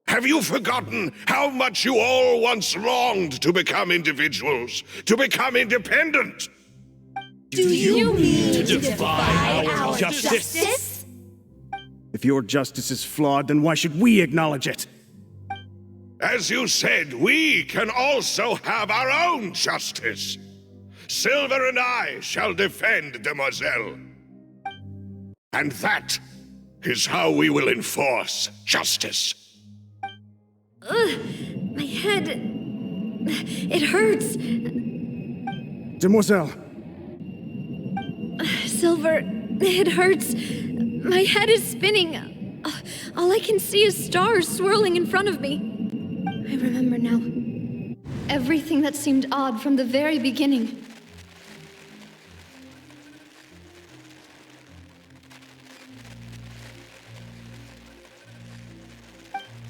Have you forgotten how much you all once longed to become individuals, to become independent? Do you mean to defy our justice? If your justice is flawed, then why should we acknowledge it? As you said, we can also have our own justice. Silver and I shall defend Demoiselle. And that is how we will enforce justice. My head... it hurts. Demoiselle. Silver, it hurts. My head is spinning. All I can see is stars swirling in front of me. I remember now. Everything that seemed odd from the very beginning.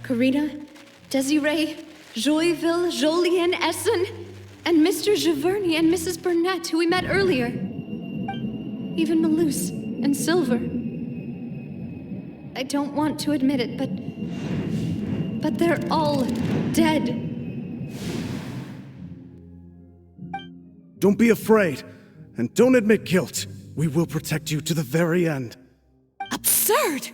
Karina, Desiree, Joyville, Jolien, Essen, and Mr. Giverny and Mrs. Burnett, who we met earlier. Even Malus and Silver. I don't want to admit it, but they're all dead. Don't be afraid, and don't admit guilt. We will protect you to the very end. Absurd!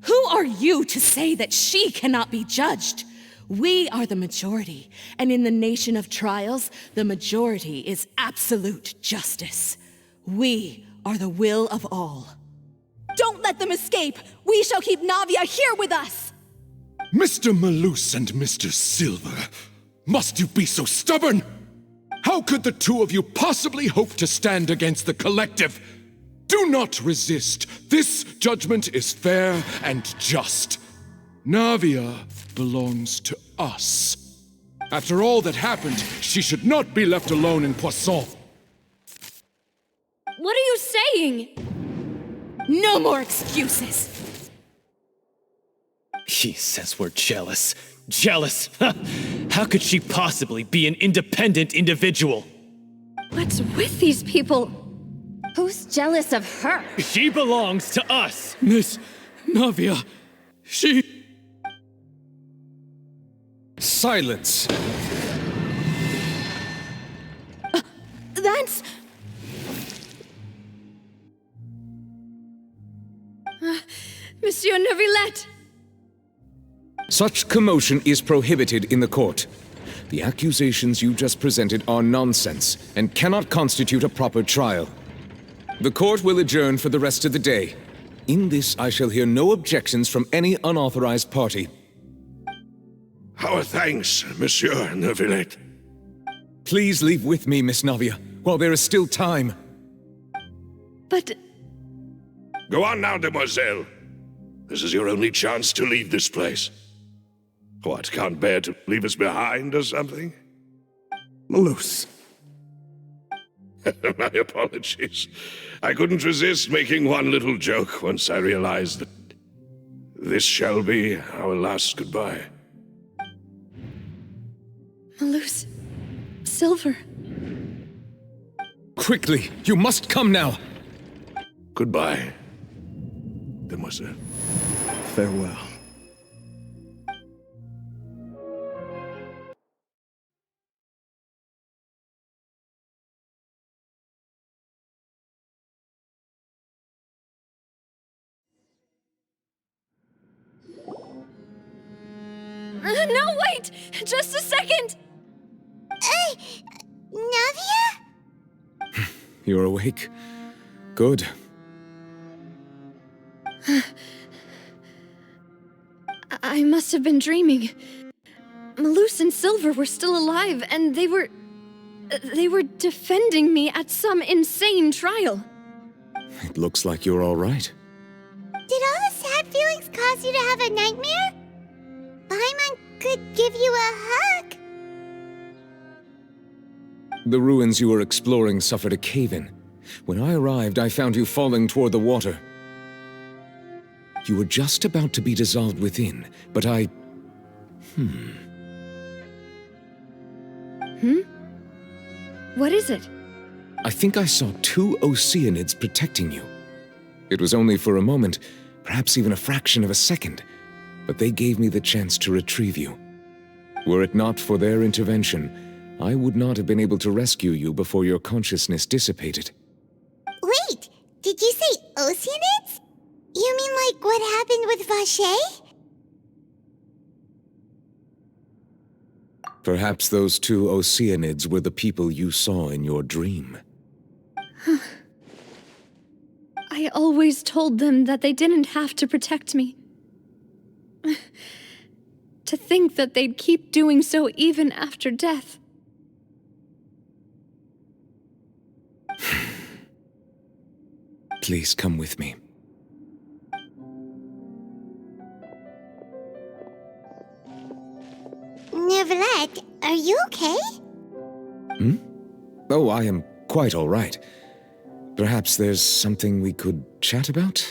Who are you to say that she cannot be judged? We are the majority, and in the nation of trials, the majority is absolute justice. We are the will of all. Don't let them escape! We shall keep Navia here with us! Mr. Malus and Mr. Silver, must you be so stubborn? How could the two of you possibly hope to stand against the collective? Do not resist. This judgment is fair and just. Navia belongs to us. After all that happened, she should not be left alone in Poisson. What are you saying? No more excuses! She says we're jealous. Jealous? How could she possibly be an independent individual? What's with these people? Who's jealous of her? She belongs to us! Miss Navia, she... Silence! That's... Monsieur Neuvillette! Such commotion is prohibited in the court. The accusations you just presented are nonsense and cannot constitute a proper trial. The court will adjourn for the rest of the day. In this, I shall hear no objections from any unauthorized party. Our thanks, Monsieur Neuvillette. Please leave with me, Miss Navia, while there is still time. But... Go on now, Demoiselle. This is your only chance to leave this place. What, can't bear to leave us behind or something? Malus. My apologies. I couldn't resist making one little joke once I realized that this shall be our last goodbye. Malus... Silver... Quickly, you must come now! Goodbye, Demoiselle. Farewell. No, wait! Just a second! Navia? You're awake. Good. I must have been dreaming. Malus and Silver were still alive, and they were defending me at some insane trial. It looks like you're all right. Did all the sad feelings cause you to have a nightmare? Paimon could give you a hug. The ruins you were exploring suffered a cave-in. When I arrived, I found you falling toward the water. You were just about to be dissolved within, but I... What is it? I think I saw 2 Oceanids protecting you. It was only for a moment, perhaps even a fraction of a second, but they gave me the chance to retrieve you. Were it not for their intervention, I would not have been able to rescue you before your consciousness dissipated. Wait, did you say Oceanids? You mean like what happened with Vache? Perhaps those 2 Oceanids were the people you saw in your dream. I always told them that they didn't have to protect me. To think that they'd keep doing so even after death. Please come with me. Neverlet, are you okay? Oh, I am quite all right. Perhaps there's something we could chat about?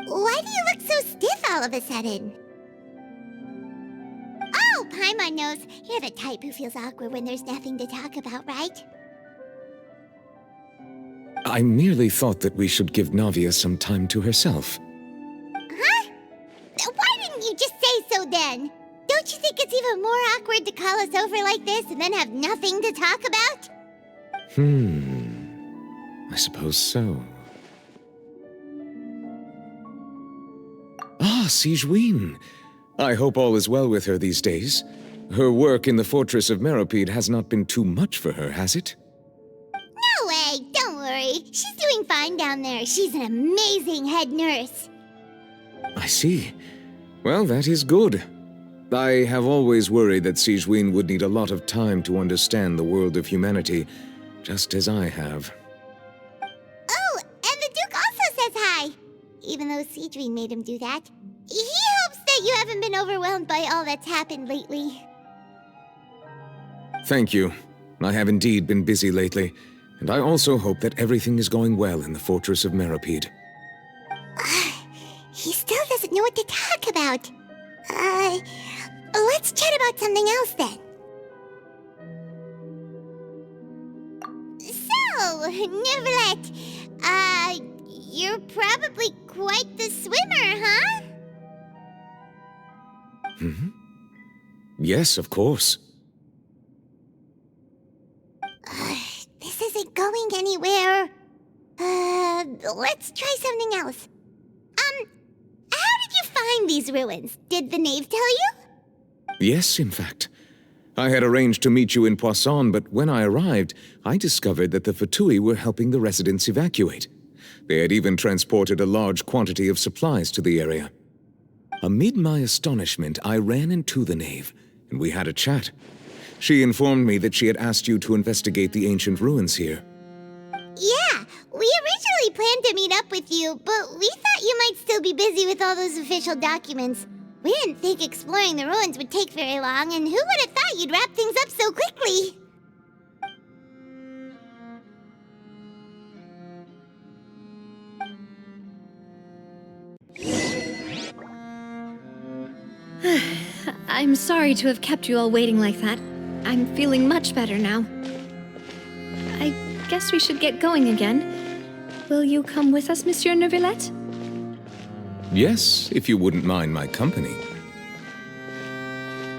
Why do you look so stiff all of a sudden? Oh, Paimon knows. You're the type who feels awkward when there's nothing to talk about, right? I merely thought that we should give Navia some time to herself. Huh? Why didn't you just say so then? Don't you think it's even more awkward to call us over like this and then have nothing to talk about? I suppose so. Ah, Sigewinne. I hope all is well with her these days. Her work in the fortress of Meropide has not been too much for her, has it? No way, don't worry. She's doing fine down there. She's an amazing head nurse. I see. Well, that is good. I have always worried that Sigewinne would need a lot of time to understand the world of humanity, just as I have. Oh, and the Duke also says hi. Even though Sigewinne made him do that. He hopes that you haven't been overwhelmed by all that's happened lately. Thank you. I have indeed been busy lately, and I also hope that everything is going well in the fortress of Meropide. He still doesn't know what to talk about. Let's chat about something else then. So, Neverlet, you're probably quite the swimmer, huh? Yes, of course. This isn't going anywhere. Let's try something else. How did you find these ruins? Did the knave tell you? Yes, in fact. I had arranged to meet you in Poisson, but when I arrived, I discovered that the Fatui were helping the residents evacuate. They had even transported a large quantity of supplies to the area. Amid my astonishment, I ran into the knave, and we had a chat. She informed me that she had asked you to investigate the ancient ruins here. Yeah, we originally planned to meet up with you, but we thought you might still be busy with all those official documents. We didn't think exploring the ruins would take very long, and who would have thought you'd wrap things up so quickly? I'm sorry to have kept you all waiting like that. I'm feeling much better now. I guess we should get going again. Will you come with us, Monsieur Neuvillette? Yes, if you wouldn't mind my company.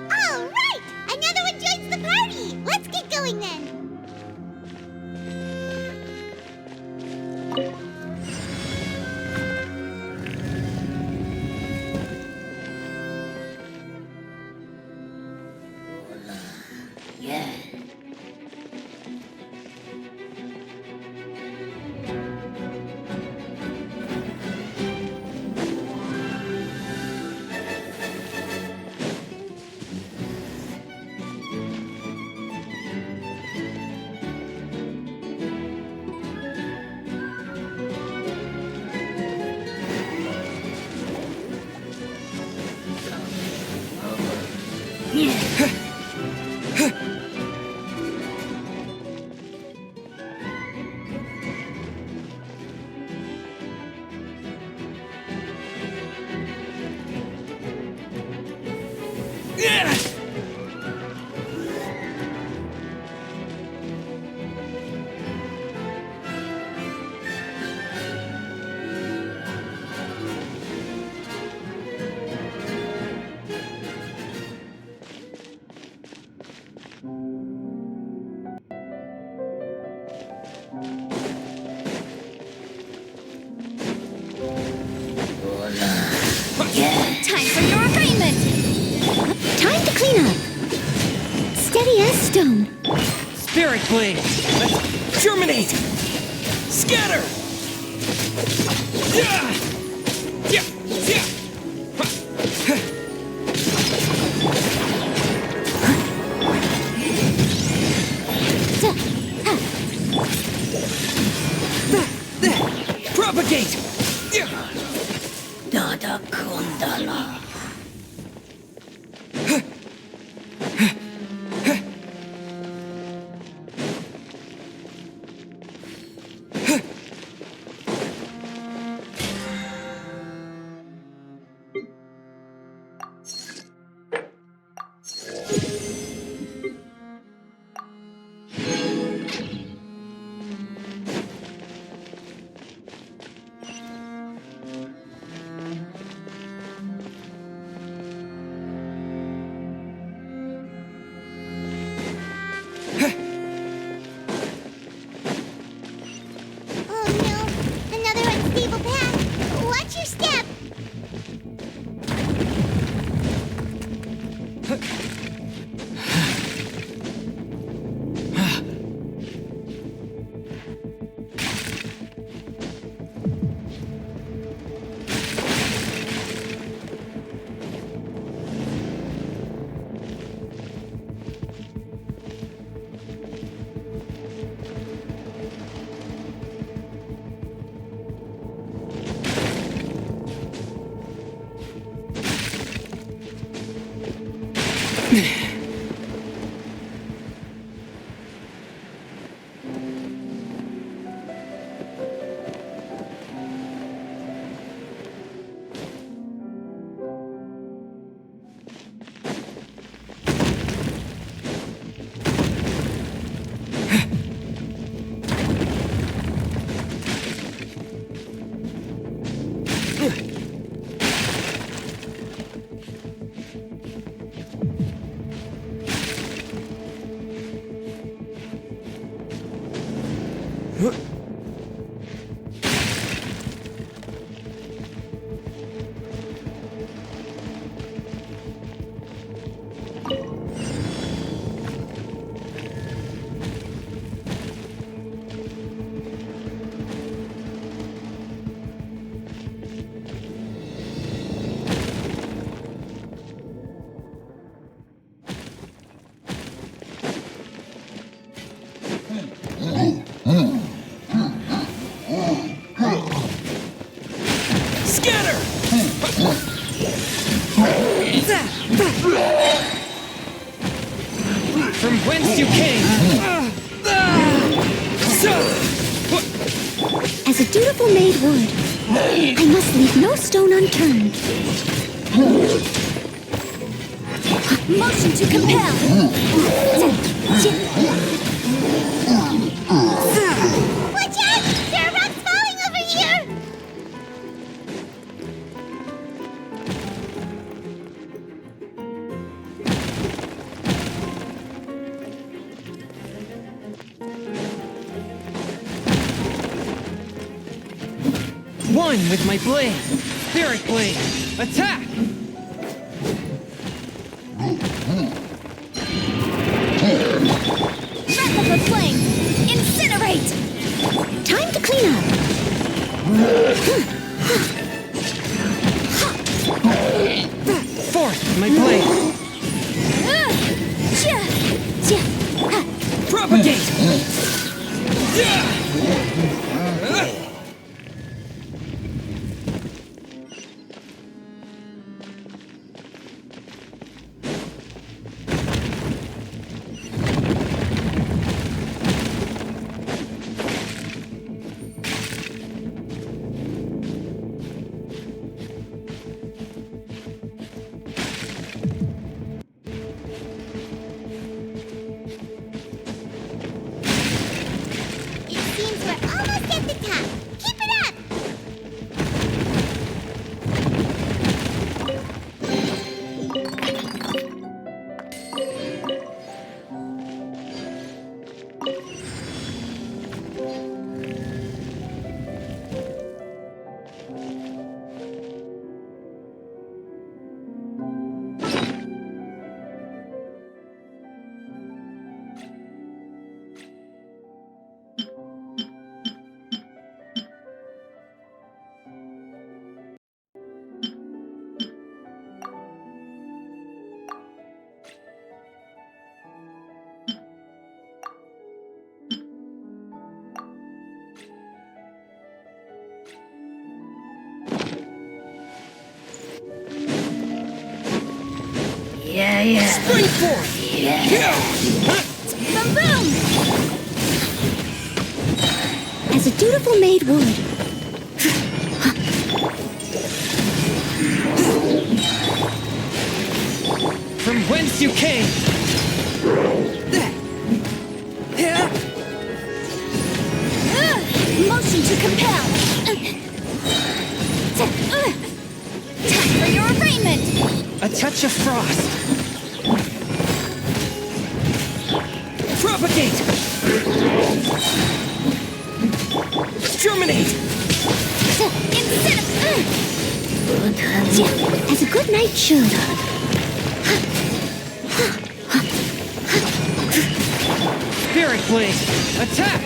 All right! Another one joins the party! Let's get going then! Spirit blade! Let's germinate! Scatter! Yeah! Yeah! Yeah! Propagate! Dada Kundala. From whence you came! As a dutiful maid would, I must leave no stone unturned. Motion to compel! Watch out! There are rocks falling over here! One with my blade! Spirit blade! Attack! Breath of the flame! Incinerate! Time to clean up! Force with my blade! Propagate! It seems we're almost Spring forth! Boom, boom! As a dutiful maid would. From whence you came! Motion to compel. Time for your arraignment. A touch of frost. Propagate! Germinate! Instead of... As a good knight should. Spirit blade! Attack!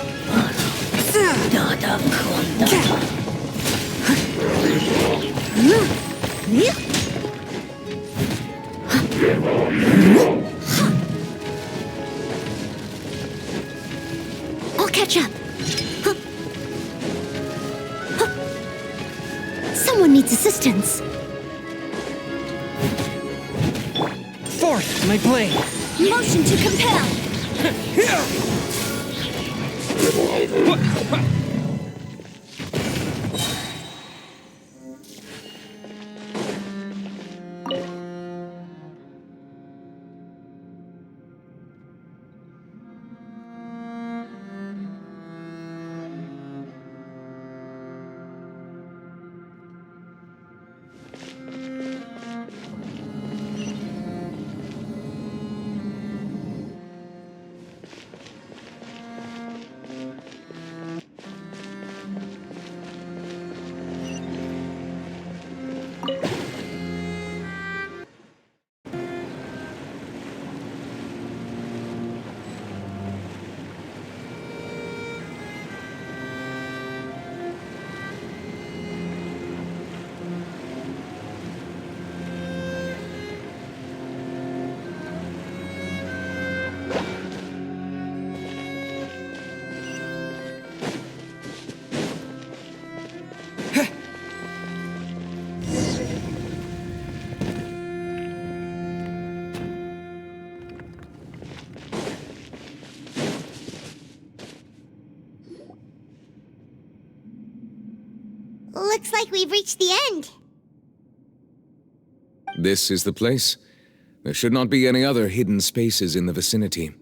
I'll catch up. Someone needs assistance. Forth, my blade! Motion to compel. Looks like we've reached the end. This is the place. There should not be any other hidden spaces in the vicinity.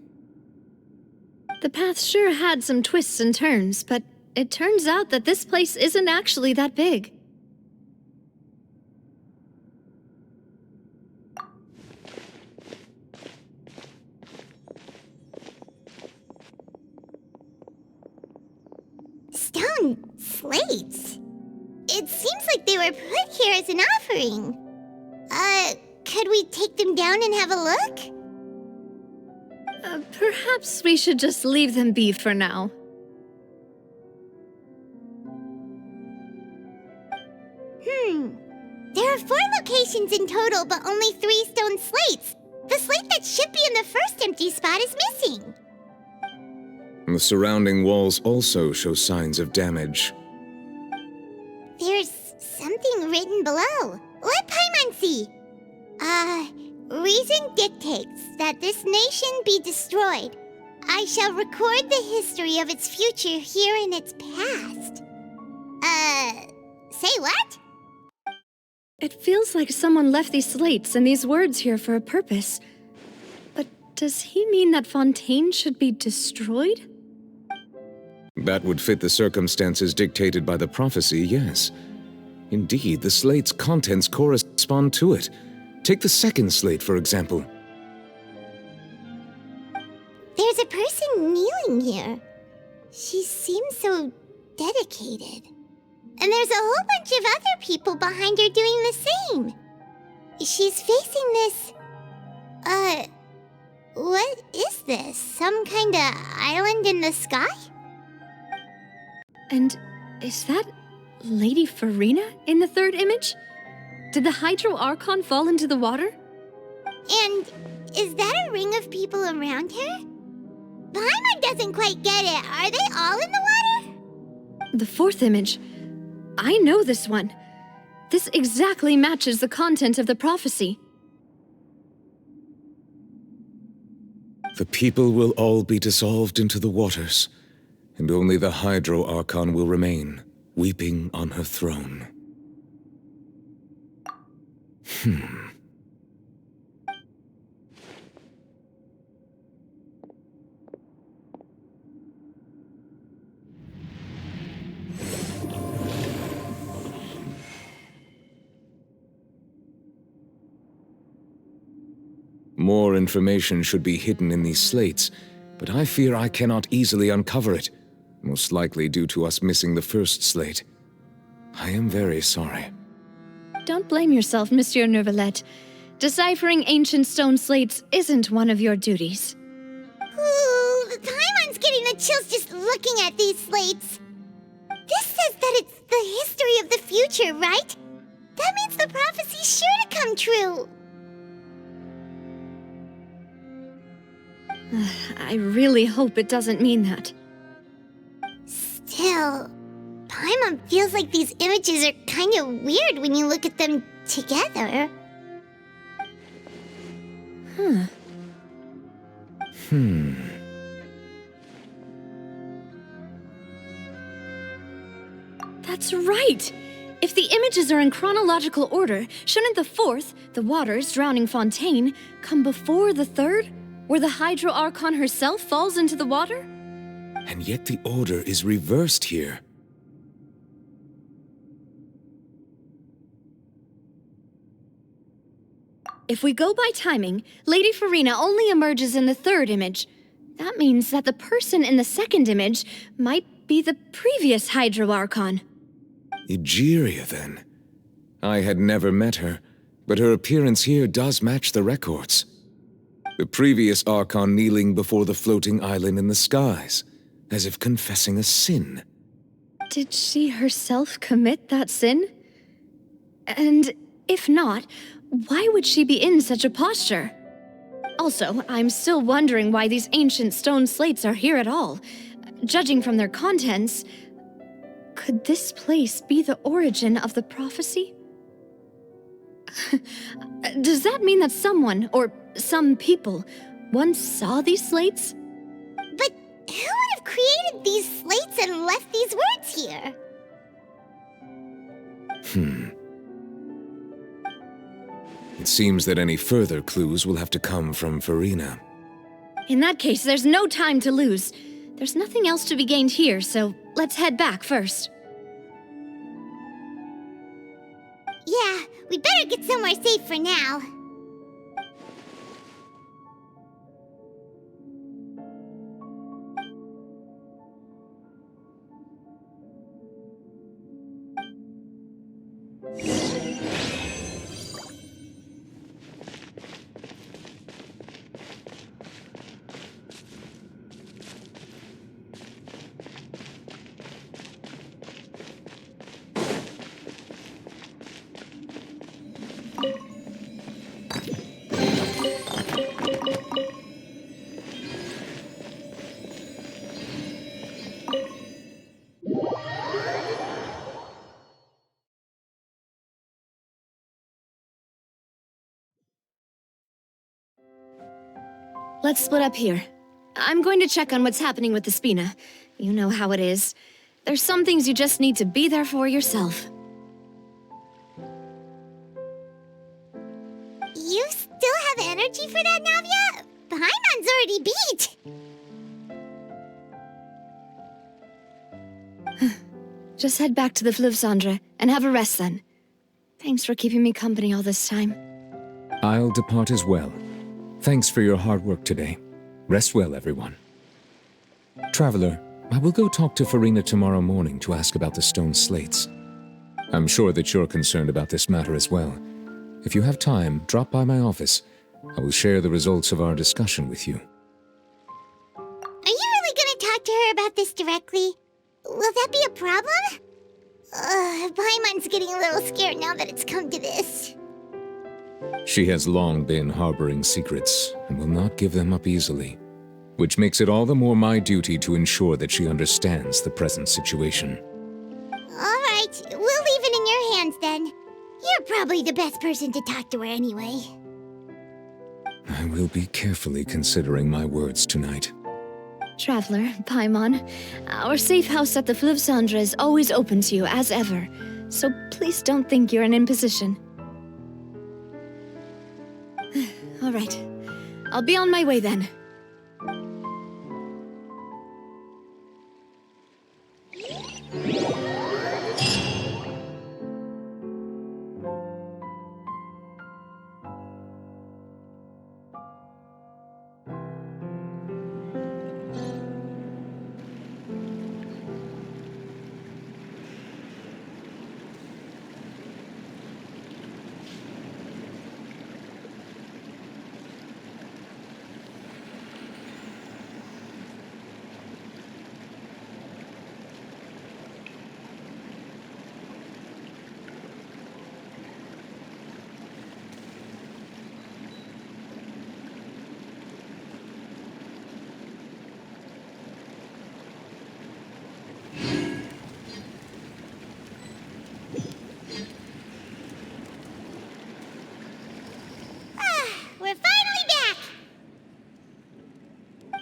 The path sure had some twists and turns, but it turns out that this place isn't actually that big. Stone slates. It seems like they were put here as an offering. Could we take them down and have a look? Perhaps we should just leave them be for now. There are 4 locations in total, but only 3 stone slates. The slate that should be in the first empty spot is missing. The surrounding walls also show signs of damage. There's something written below. Let Paimon see. Reason dictates that this nation be destroyed. I shall record the history of its future here in its past. Say what? It feels like someone left these slates and these words here for a purpose. But does he mean that Fontaine should be destroyed? That would fit the circumstances dictated by the prophecy, yes. Indeed, the slate's contents correspond to it. Take the second slate, for example. There's a person kneeling here. She seems so dedicated. And there's a whole bunch of other people behind her doing the same. She's facing this... what is this? Some kind of island in the sky? And is that Lady Farina in the third image? Did the Hydro Archon fall into the water? And is that a ring of people around her? Paimon doesn't quite get it. Are they all in the water? The fourth image. I know this one. This exactly matches the content of the prophecy. The people will all be dissolved into the waters, and only the Hydro Archon will remain, weeping on her throne. More information should be hidden in these slates, but I fear I cannot easily uncover it, most likely due to us missing the first slate. I am very sorry. Don't blame yourself, Monsieur Neuvillette. Deciphering ancient stone slates isn't one of your duties. Ooh, the Paimon's getting the chills just looking at these slates. This says that it's the history of the future, right? That means the prophecy's sure to come true. I really hope it doesn't mean that. Still, Paimon feels like these images are kind of weird when you look at them together. That's right! If the images are in chronological order, shouldn't the fourth, the waters drowning Fontaine, come before the third, where the Hydro Archon herself falls into the water? And yet the order is reversed here. If we go by timing, Lady Farina only emerges in the third image. That means that the person in the second image might be the previous Hydro Archon. Egeria, then. I had never met her, but her appearance here does match the records. The previous Archon kneeling before the floating island in the skies, as if confessing a sin. Did she herself commit that sin? And if not, why would she be in such a posture? Also, I'm still wondering why these ancient stone slates are here at all. Judging from their contents, could this place be the origin of the prophecy? Does that mean that someone, or some people, once saw these slates? But who would have created these slates and left these words here? It seems that any further clues will have to come from Farina. In that case, there's no time to lose. There's nothing else to be gained here, so let's head back first. Yeah, we better get somewhere safe for now. Let's split up here. I'm going to check on what's happening with the Spina. You know how it is. There's some things you just need to be there for yourself. You still have energy for that, Navia? Paimon's already beat! Just head back to the Fleuve Cendre and have a rest then. Thanks for keeping me company all this time. I'll depart as well. Thanks for your hard work today. Rest well, everyone. Traveler, I will go talk to Farina tomorrow morning to ask about the stone slates. I'm sure that you're concerned about this matter as well. If you have time, drop by my office. I will share the results of our discussion with you. Are you really gonna talk to her about this directly? Will that be a problem? Paimon's getting a little scared now that it's come to this. She has long been harboring secrets and will not give them up easily, which makes it all the more my duty to ensure that she understands the present situation. All right, we'll leave it in your hands then. You're probably the best person to talk to her anyway. I will be carefully considering my words tonight. Traveler, Paimon, our safe house at the Fleuve Cendre is always open to you, as ever. So please don't think you're an imposition. All right. I'll be on my way then.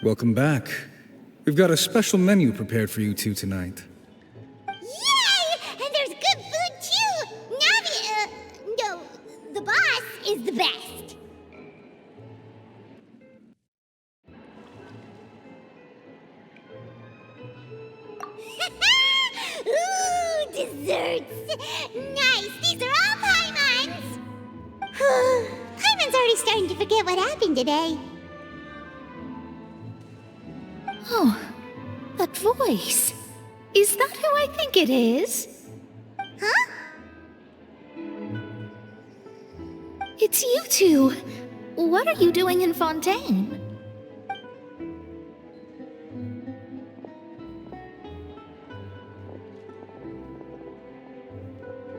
Welcome back. We've got a special menu prepared for you two tonight. Yay! And there's good food too! Navi, no, the boss is the best. Ooh, desserts! Nice! These are all Paimons! Paimon's already starting to forget what happened today. Oh, that voice. Is that who I think it is? Huh? It's you two. What are you doing in Fontaine?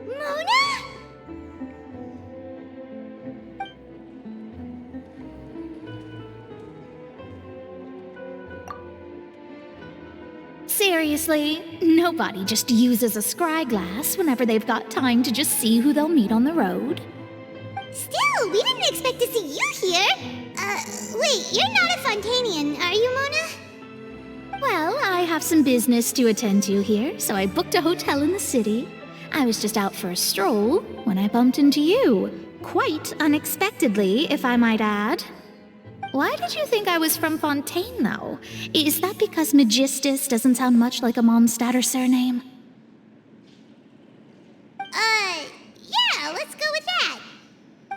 Mona? Seriously, nobody just uses a scry glass whenever they've got time to just see who they'll meet on the road. Still, we didn't expect to see you here. Wait, you're not a Fontainian, are you, Mona? Well, I have some business to attend to here, so I booked a hotel in the city. I was just out for a stroll when I bumped into you. Quite unexpectedly, if I might add. Why did you think I was from Fontaine, though? Is that because Magistus doesn't sound much like a Mondstatter surname? Yeah, let's go with that.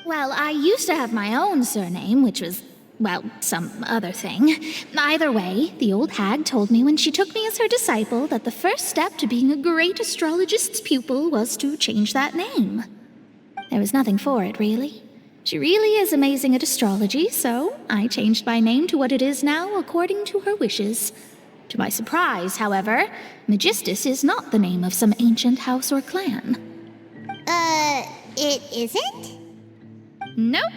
Well, I used to have my own surname, which was, well, some other thing. Either way, the old hag told me when she took me as her disciple that the first step to being a great astrologist's pupil was to change that name. There was nothing for it, really. She really is amazing at astrology, so I changed my name to what it is now according to her wishes. To my surprise, however, Magistus is not the name of some ancient house or clan. It isn't? Nope.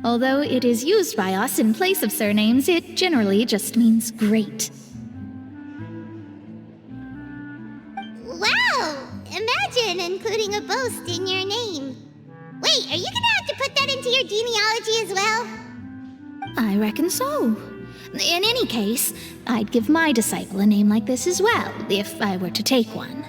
Although it is used by us in place of surnames, it generally just means great. Wow! Imagine including a boast in your name. Wait, are you gonna have to put that into your genealogy as well? I reckon so. In any case, I'd give my disciple a name like this as well, if I were to take one.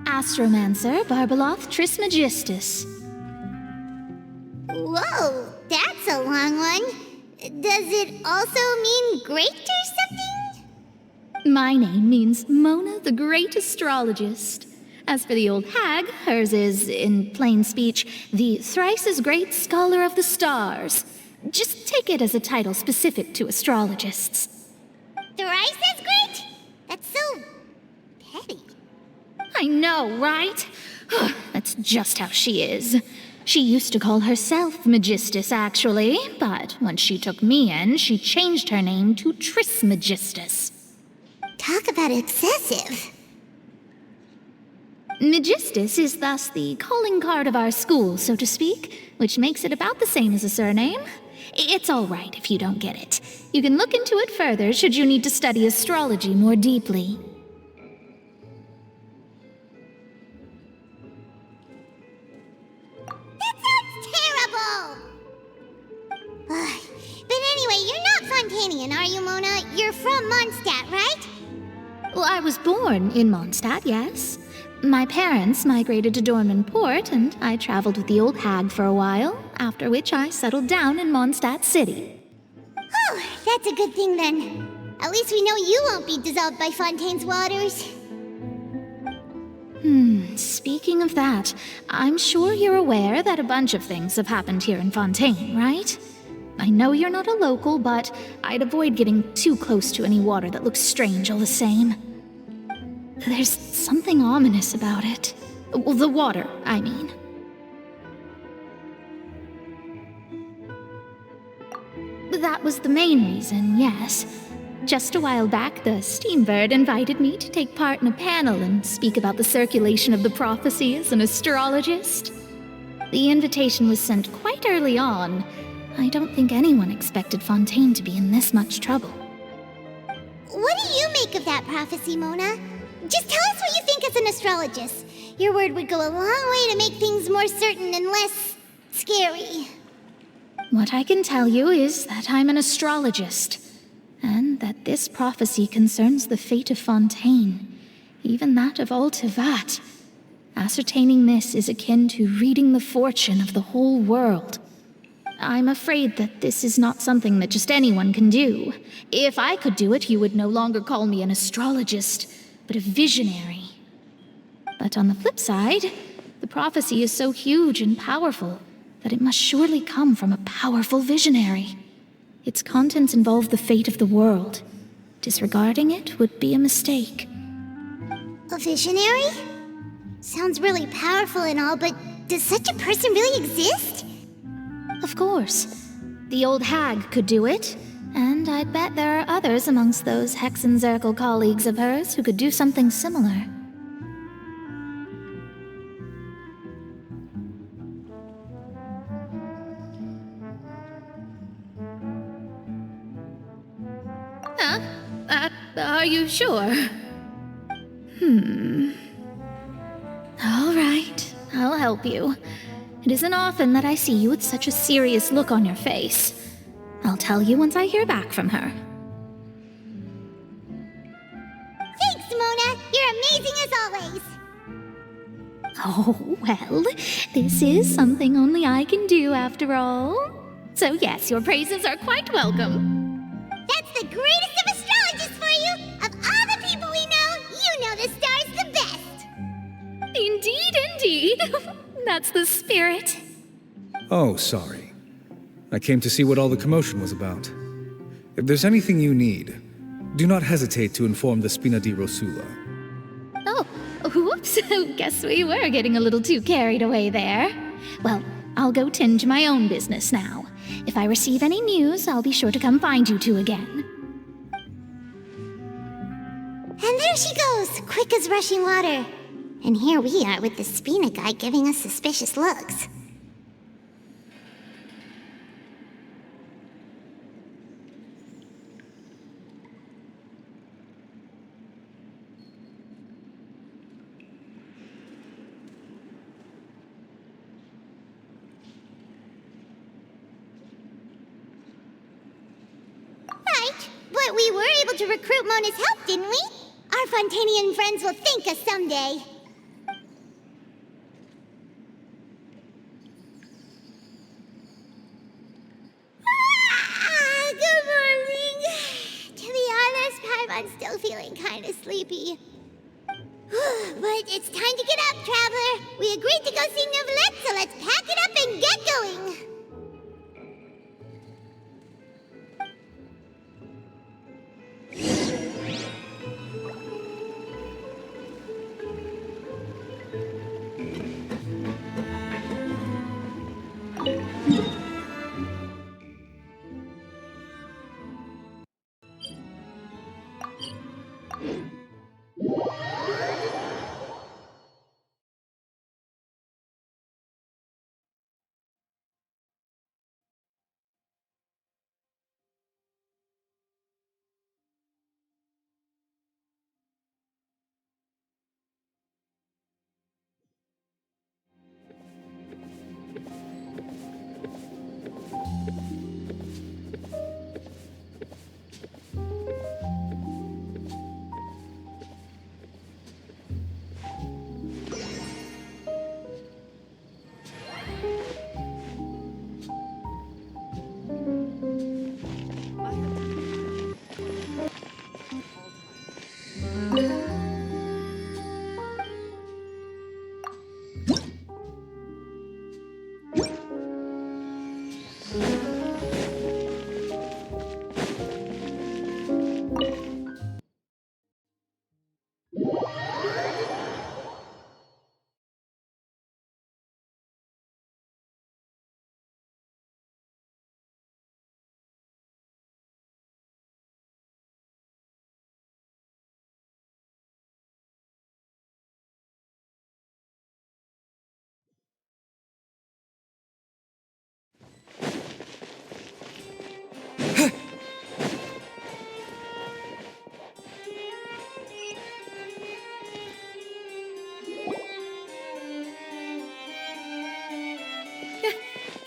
Astromancer Barbeloth Trismegistus. Whoa, that's That's a long one. Does it also mean great or something? My name means Mona the Great Astrologist. As for the old hag, hers is, in plain speech, the thrice-as-great Scholar of the Stars. Just take it as a title specific to astrologists. Thrice as great? That's so petty. I know, right? That's just how she is. She used to call herself Magistus, actually, but when she took me in, she changed her name to Trismegistus. Talk about excessive. Magistus is thus the calling card of our school, so to speak, which makes it about the same as a surname. It's all right if you don't get it. You can look into it further should you need to study astrology more deeply. That sounds terrible! But anyway, you're not Fontainian, are you, Mona? You're from Mondstadt, right? Well, I was born in Mondstadt, yes. My parents migrated to Dornman Port, and I traveled with the old hag for a while, after which I settled down in Mondstadt City. Oh, that's a good thing then. At least we know you won't be dissolved by Fontaine's waters. Speaking of that, I'm sure you're aware that a bunch of things have happened here in Fontaine, right? I know you're not a local, but I'd avoid getting too close to any water that looks strange all the same. There's something ominous about it. Well, the water, I mean. That was the main reason, yes. Just a while back, the Steambird invited me to take part in a panel and speak about the circulation of the prophecy as an astrologist. The invitation was sent quite early on. I don't think anyone expected Fontaine to be in this much trouble. What do you make of that prophecy, Mona? Just tell us what you think as an astrologist. Your word would go a long way to make things more certain and less scary. What I can tell you is that I'm an astrologist, and that this prophecy concerns the fate of Fontaine, even that of all Tevat. Ascertaining this is akin to reading the fortune of the whole world. I'm afraid that this is not something that just anyone can do. If I could do it, you would no longer call me an astrologist, but a visionary. But on the flip side, the prophecy is so huge and powerful that it must surely come from a powerful visionary. Its contents involve the fate of the world. Disregarding it would be a mistake. A visionary? Sounds really powerful and all, but does such a person really exist? Of course. The old hag could do it, and I bet there are others amongst those Hexenzirkel colleagues of hers who could do something similar. Are you sure? All right, I'll help you. It isn't often that I see you with such a serious look on your face. I'll tell you once I hear back from her. Thanks, Mona. You're amazing as always. Oh, well, this is something only I can do after all. So yes, your praises are quite welcome. That's the greatest of astrologists for you! Of all the people we know, you know the star's the best! Indeed, indeed. That's the spirit. Oh, sorry. I came to see what all the commotion was about. If there's anything you need, do not hesitate to inform the Spina di Rosula. Oh, whoops. Guess we were getting a little too carried away there. Well, I'll go tend to my own business now. If I receive any news, I'll be sure to come find you two again. And there she goes, quick as rushing water. And here we are with the Spina guy giving us suspicious looks. Right, but we were able to recruit Mona's help, didn't we? Our Fontainian friends will thank us someday. still feeling kind of sleepy. But it's time to get up, Traveler. We agreed to go see Neuvillette, so let's pack it up and get going.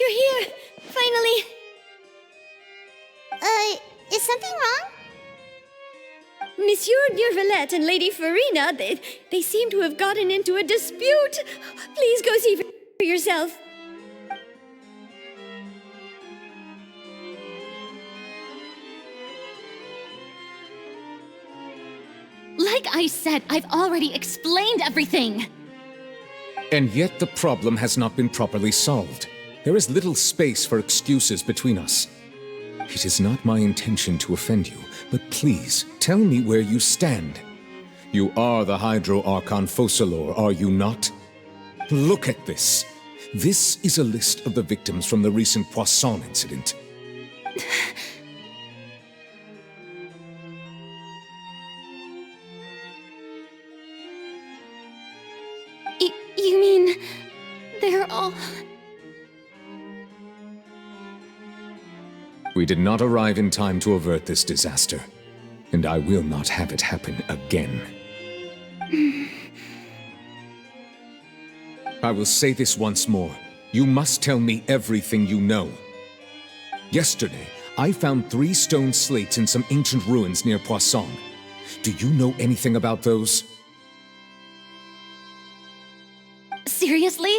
You're here! Finally! Is something wrong? Monsieur Neuvillette and Lady Farina, they seem to have gotten into a dispute. Please go see for yourself. Like I said, I've already explained everything. And yet the problem has not been properly solved. There is little space for excuses between us. It is not my intention to offend you, but please, tell me where you stand. You are the Hydro Archon Focalor, are you not? Look at this. This is a list of the victims from the recent Poisson incident. You mean... they're all... We did not arrive in time to avert this disaster, and I will not have it happen again. I will say this once more. You must tell me everything you know. Yesterday, I found 3 stone slates in some ancient ruins near Poisson. Do you know anything about those? Seriously?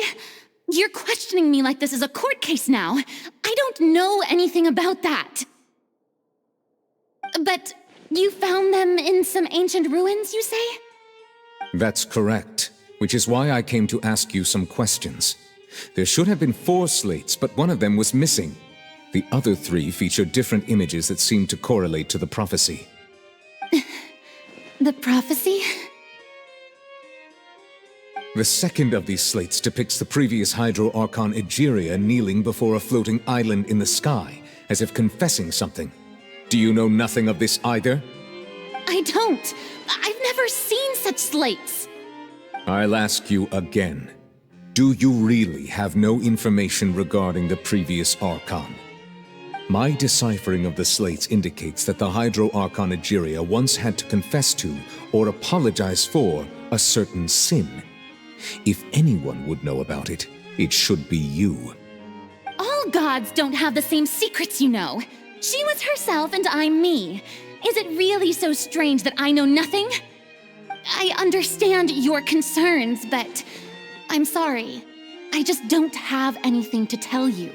You're questioning me like this is a court case now. I don't know anything about that. But you found them in some ancient ruins, you say? That's correct, which is why I came to ask you some questions. There should have been 4 slates, but one of them was missing. The other 3 feature different images that seem to correlate to the prophecy. The prophecy? The second of these slates depicts the previous Hydro Archon Egeria kneeling before a floating island in the sky, as if confessing something. Do you know nothing of this either? I don't. I've never seen such slates. I'll ask you again. Do you really have no information regarding the previous Archon? My deciphering of the slates indicates that the Hydro Archon Egeria once had to confess to, or apologize for, a certain sin. If anyone would know about it, it should be you. All gods don't have the same secrets, you know. She was herself and I'm me. Is it really so strange that I know nothing? I understand your concerns, but I'm sorry. I just don't have anything to tell you.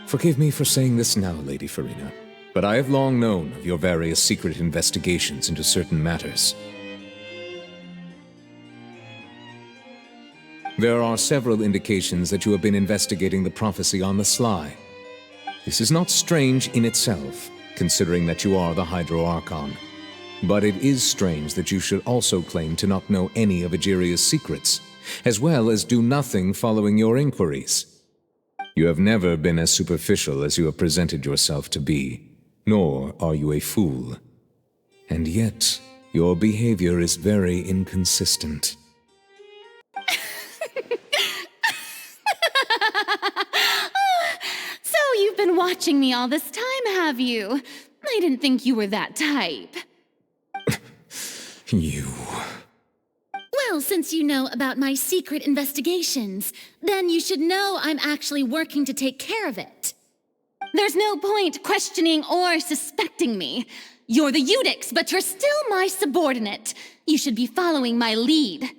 Forgive me for saying this now, Lady Farina, but I have long known of your various secret investigations into certain matters. There are several indications that you have been investigating the prophecy on the sly. This is not strange in itself, considering that you are the Hydro Archon. But it is strange that you should also claim to not know any of Egeria's secrets, as well as do nothing following your inquiries. You have never been as superficial as you have presented yourself to be, nor are you a fool. And yet, your behavior is very inconsistent. So you've been watching me all this time, have you? I didn't think you were that type. You... Well, since you know about my secret investigations, then you should know I'm actually working to take care of it. There's no point questioning or suspecting me. You're the Eudix, but you're still my subordinate. You should be following my lead.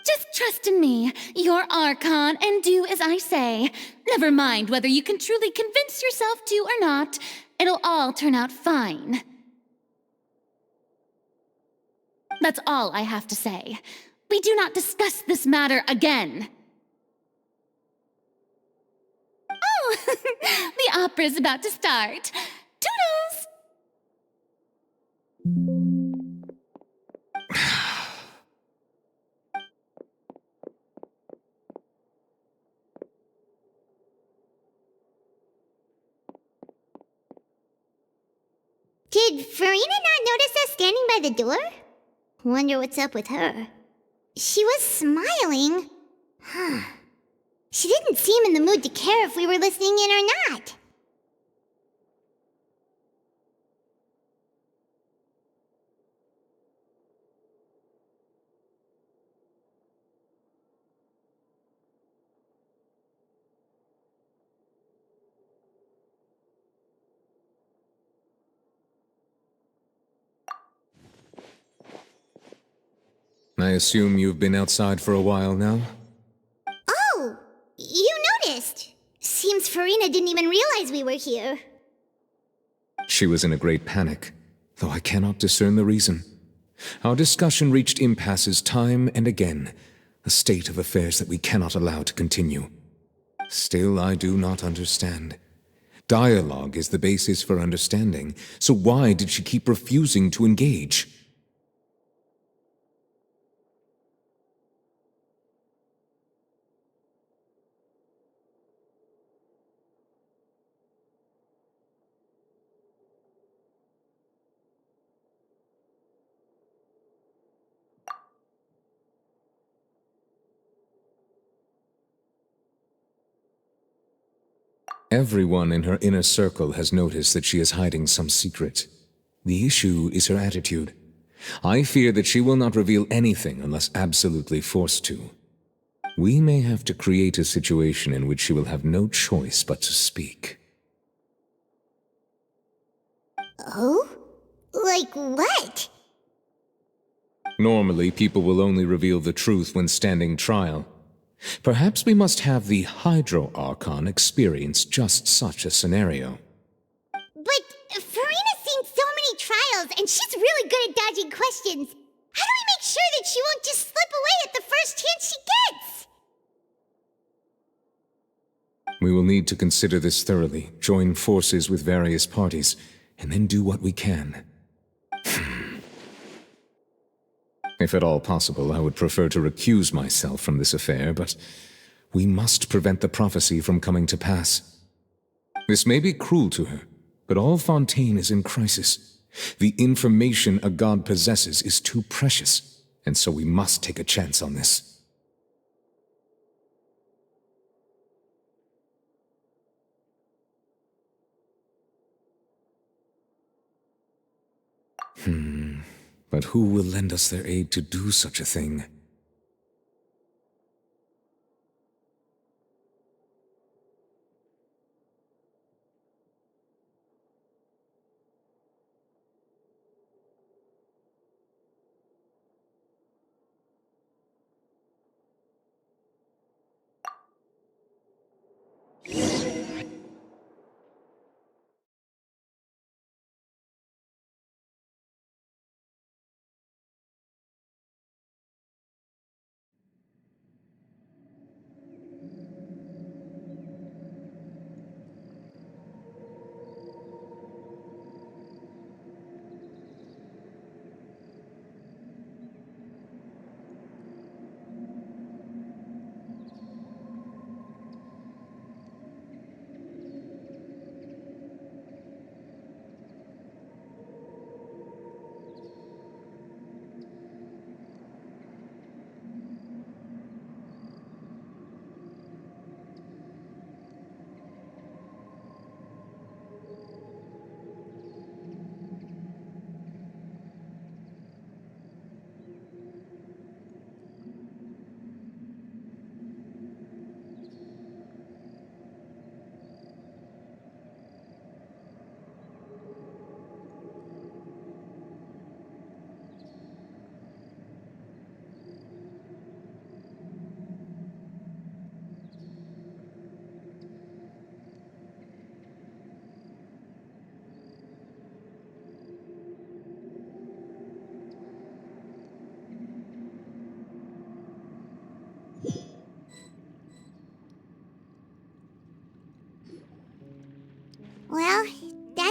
Just trust in me, your Archon, and do as I say. Never mind whether you can truly convince yourself to or not. It'll all turn out fine. That's all I have to say. We do not discuss this matter again. Oh, the opera's about to start. Toodles! Did Farina not notice us standing by the door? Wonder what's up with her. She was smiling. Huh. She didn't seem in the mood to care if we were listening in or not. I assume you've been outside for a while now? Oh, you noticed. Seems Farina didn't even realize we were here. She was in a great panic, though I cannot discern the reason. Our discussion reached impasses time and again, a state of affairs that we cannot allow to continue. Still, I do not understand. Dialogue is the basis for understanding, so why did she keep refusing to engage? Everyone in her inner circle has noticed that she is hiding some secret. The issue is her attitude. I fear that she will not reveal anything unless absolutely forced to. We may have to create a situation in which she will have no choice but to speak. Oh? Like what? Normally, people will only reveal the truth when standing trial. Perhaps we must have the Hydro Archon experience just such a scenario. But Farina's seen so many trials, and she's really good at dodging questions. How do we make sure that she won't just slip away at the first chance she gets? We will need to consider this thoroughly, join forces with various parties, and then do what we can. If at all possible, I would prefer to recuse myself from this affair, but we must prevent the prophecy from coming to pass. This may be cruel to her, but all Fontaine is in crisis. The information a god possesses is too precious, and so we must take a chance on this. But who will lend us their aid to do such a thing?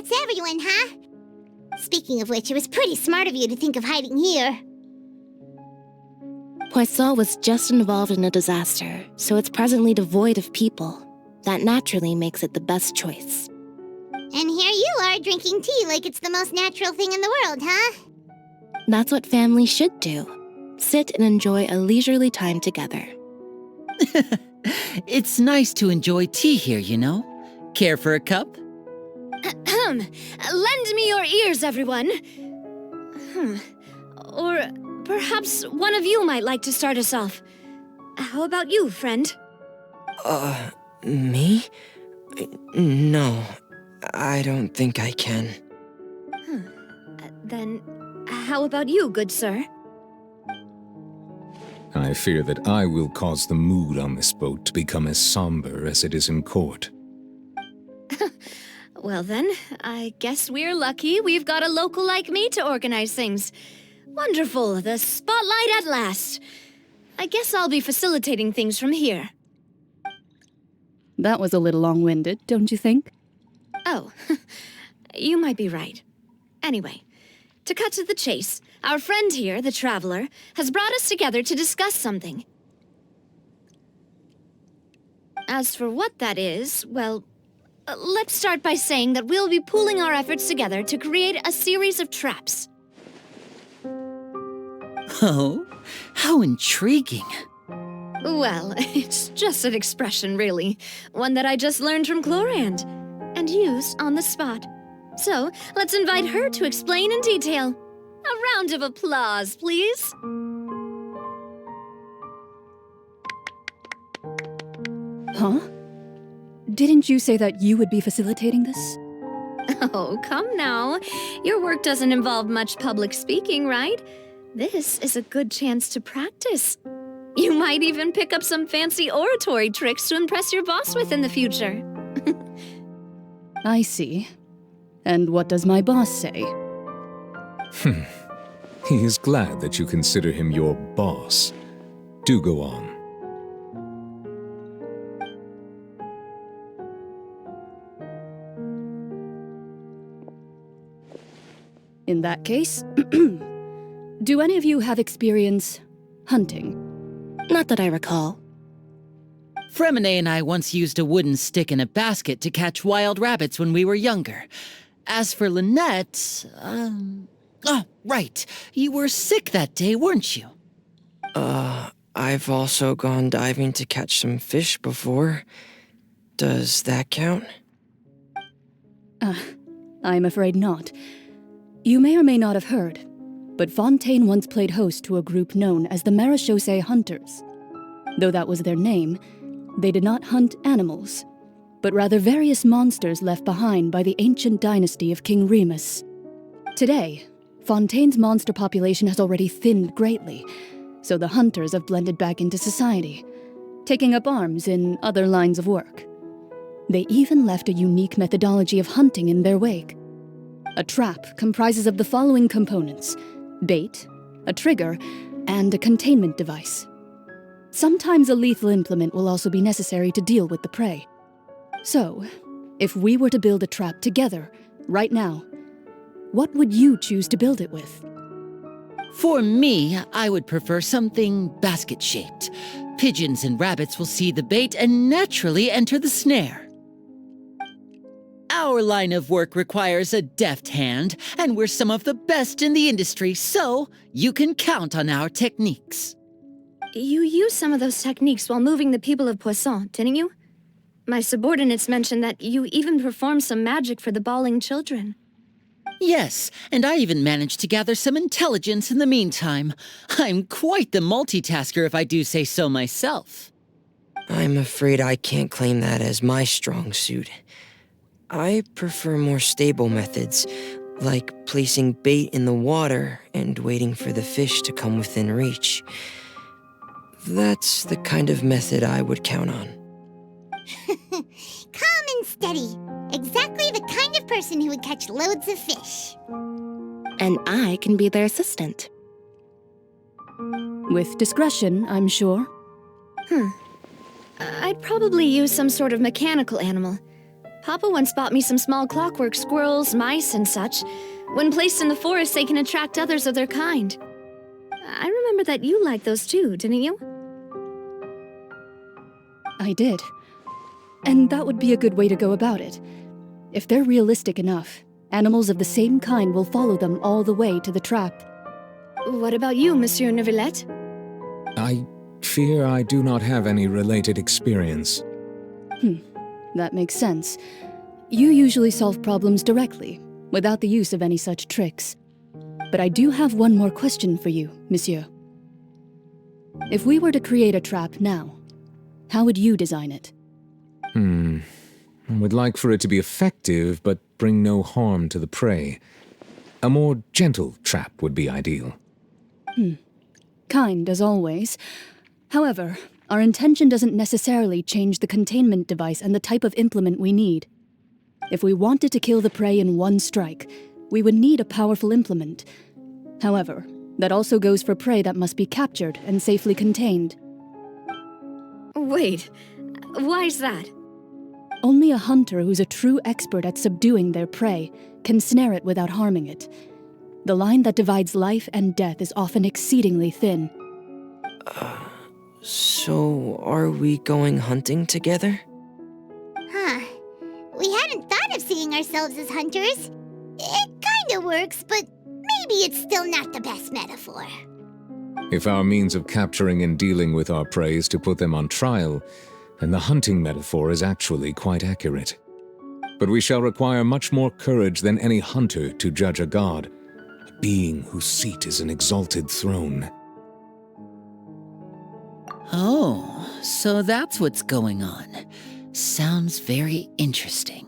that's everyone, huh? Speaking of which, it was pretty smart of you to think of hiding here. Poisson was just involved in a disaster, so it's presently devoid of people. That naturally makes it the best choice. And here you are drinking tea like it's the most natural thing in the world, huh? That's what families should do. Sit and enjoy a leisurely time together. It's nice to enjoy tea here, you know? Care for a cup? Lend me your ears, everyone. Or perhaps one of you might like to start us off. How about you, friend? Me? No, I don't think I can. Then, how about you, good sir? I fear that I will cause the mood on this boat to become as somber as it is in court. Well then, I guess we're lucky we've got a local like me to organize things. Wonderful, the spotlight at last. I guess I'll be facilitating things from here. That was a little long-winded, don't you think? Oh, you might be right. Anyway, to cut to the chase, our friend here, the Traveler, has brought us together to discuss something. As for what that is, well, let's start by saying that we'll be pooling our efforts together to create a series of traps. Oh, how intriguing. Well, it's just an expression, really. One that I just learned from Chlorand, and used on the spot. So, let's invite her to explain in detail. A round of applause, please. Huh? Didn't you say that you would be facilitating this? Oh, come now. Your work doesn't involve much public speaking, right? This is a good chance to practice. You might even pick up some fancy oratory tricks to impress your boss with in the future. I see. And what does my boss say? He is glad that you consider him your boss. Do go on. In that case, do any of you have experience hunting? Not that I recall. Fremine and I once used a wooden stick in a basket to catch wild rabbits when we were younger. As for Lynette, oh, right. You were sick that day, weren't you? I've also gone diving to catch some fish before. Does that count? I'm afraid not. You may or may not have heard, but Fontaine once played host to a group known as the Marechaussee Hunters. Though that was their name, they did not hunt animals, but rather various monsters left behind by the ancient dynasty of King Remus. Today, Fontaine's monster population has already thinned greatly, so the hunters have blended back into society, taking up arms in other lines of work. They even left a unique methodology of hunting in their wake. A trap comprises of the following components: bait, a trigger, and a containment device. Sometimes a lethal implement will also be necessary to deal with the prey. So, if we were to build a trap together, right now, what would you choose to build it with? For me, I would prefer something basket-shaped. Pigeons and rabbits will see the bait and naturally enter the snare. Our line of work requires a deft hand, and we're some of the best in the industry, so you can count on our techniques. You used some of those techniques while moving the people of Poisson, didn't you? My subordinates mentioned that you even performed some magic for the bawling children. Yes, and I even managed to gather some intelligence in the meantime. I'm quite the multitasker if I do say so myself. I'm afraid I can't claim that as my strong suit. I prefer more stable methods, like placing bait in the water and waiting for the fish to come within reach. That's the kind of method I would count on. Calm and steady. Exactly the kind of person who would catch loads of fish. And I can be their assistant. With discretion, I'm sure. I'd probably use some sort of mechanical animal. Papa once bought me some small clockwork squirrels, mice, and such. When placed in the forest, they can attract others of their kind. I remember that you liked those too, didn't you? I did. And that would be a good way to go about it. If they're realistic enough, animals of the same kind will follow them all the way to the trap. What about you, Monsieur Neuvillette? I fear I do not have any related experience. That makes sense. You usually solve problems directly, without the use of any such tricks. But I do have one more question for you, monsieur. If we were to create a trap now, how would you design it? I would like for it to be effective, but bring no harm to the prey. A more gentle trap would be ideal. Kind, as always. However, our intention doesn't necessarily change the containment device and the type of implement we need. If we wanted to kill the prey in one strike, we would need a powerful implement. However, that also goes for prey that must be captured and safely contained. Wait, why's that? Only a hunter who's a true expert at subduing their prey can snare it without harming it. The line that divides life and death is often exceedingly thin. So, are we going hunting together? We hadn't thought of seeing ourselves as hunters. It kinda works, but maybe it's still not the best metaphor. If our means of capturing and dealing with our prey is to put them on trial, then the hunting metaphor is actually quite accurate. But we shall require much more courage than any hunter to judge a god, a being whose seat is an exalted throne. Oh, so that's what's going on. Sounds very interesting.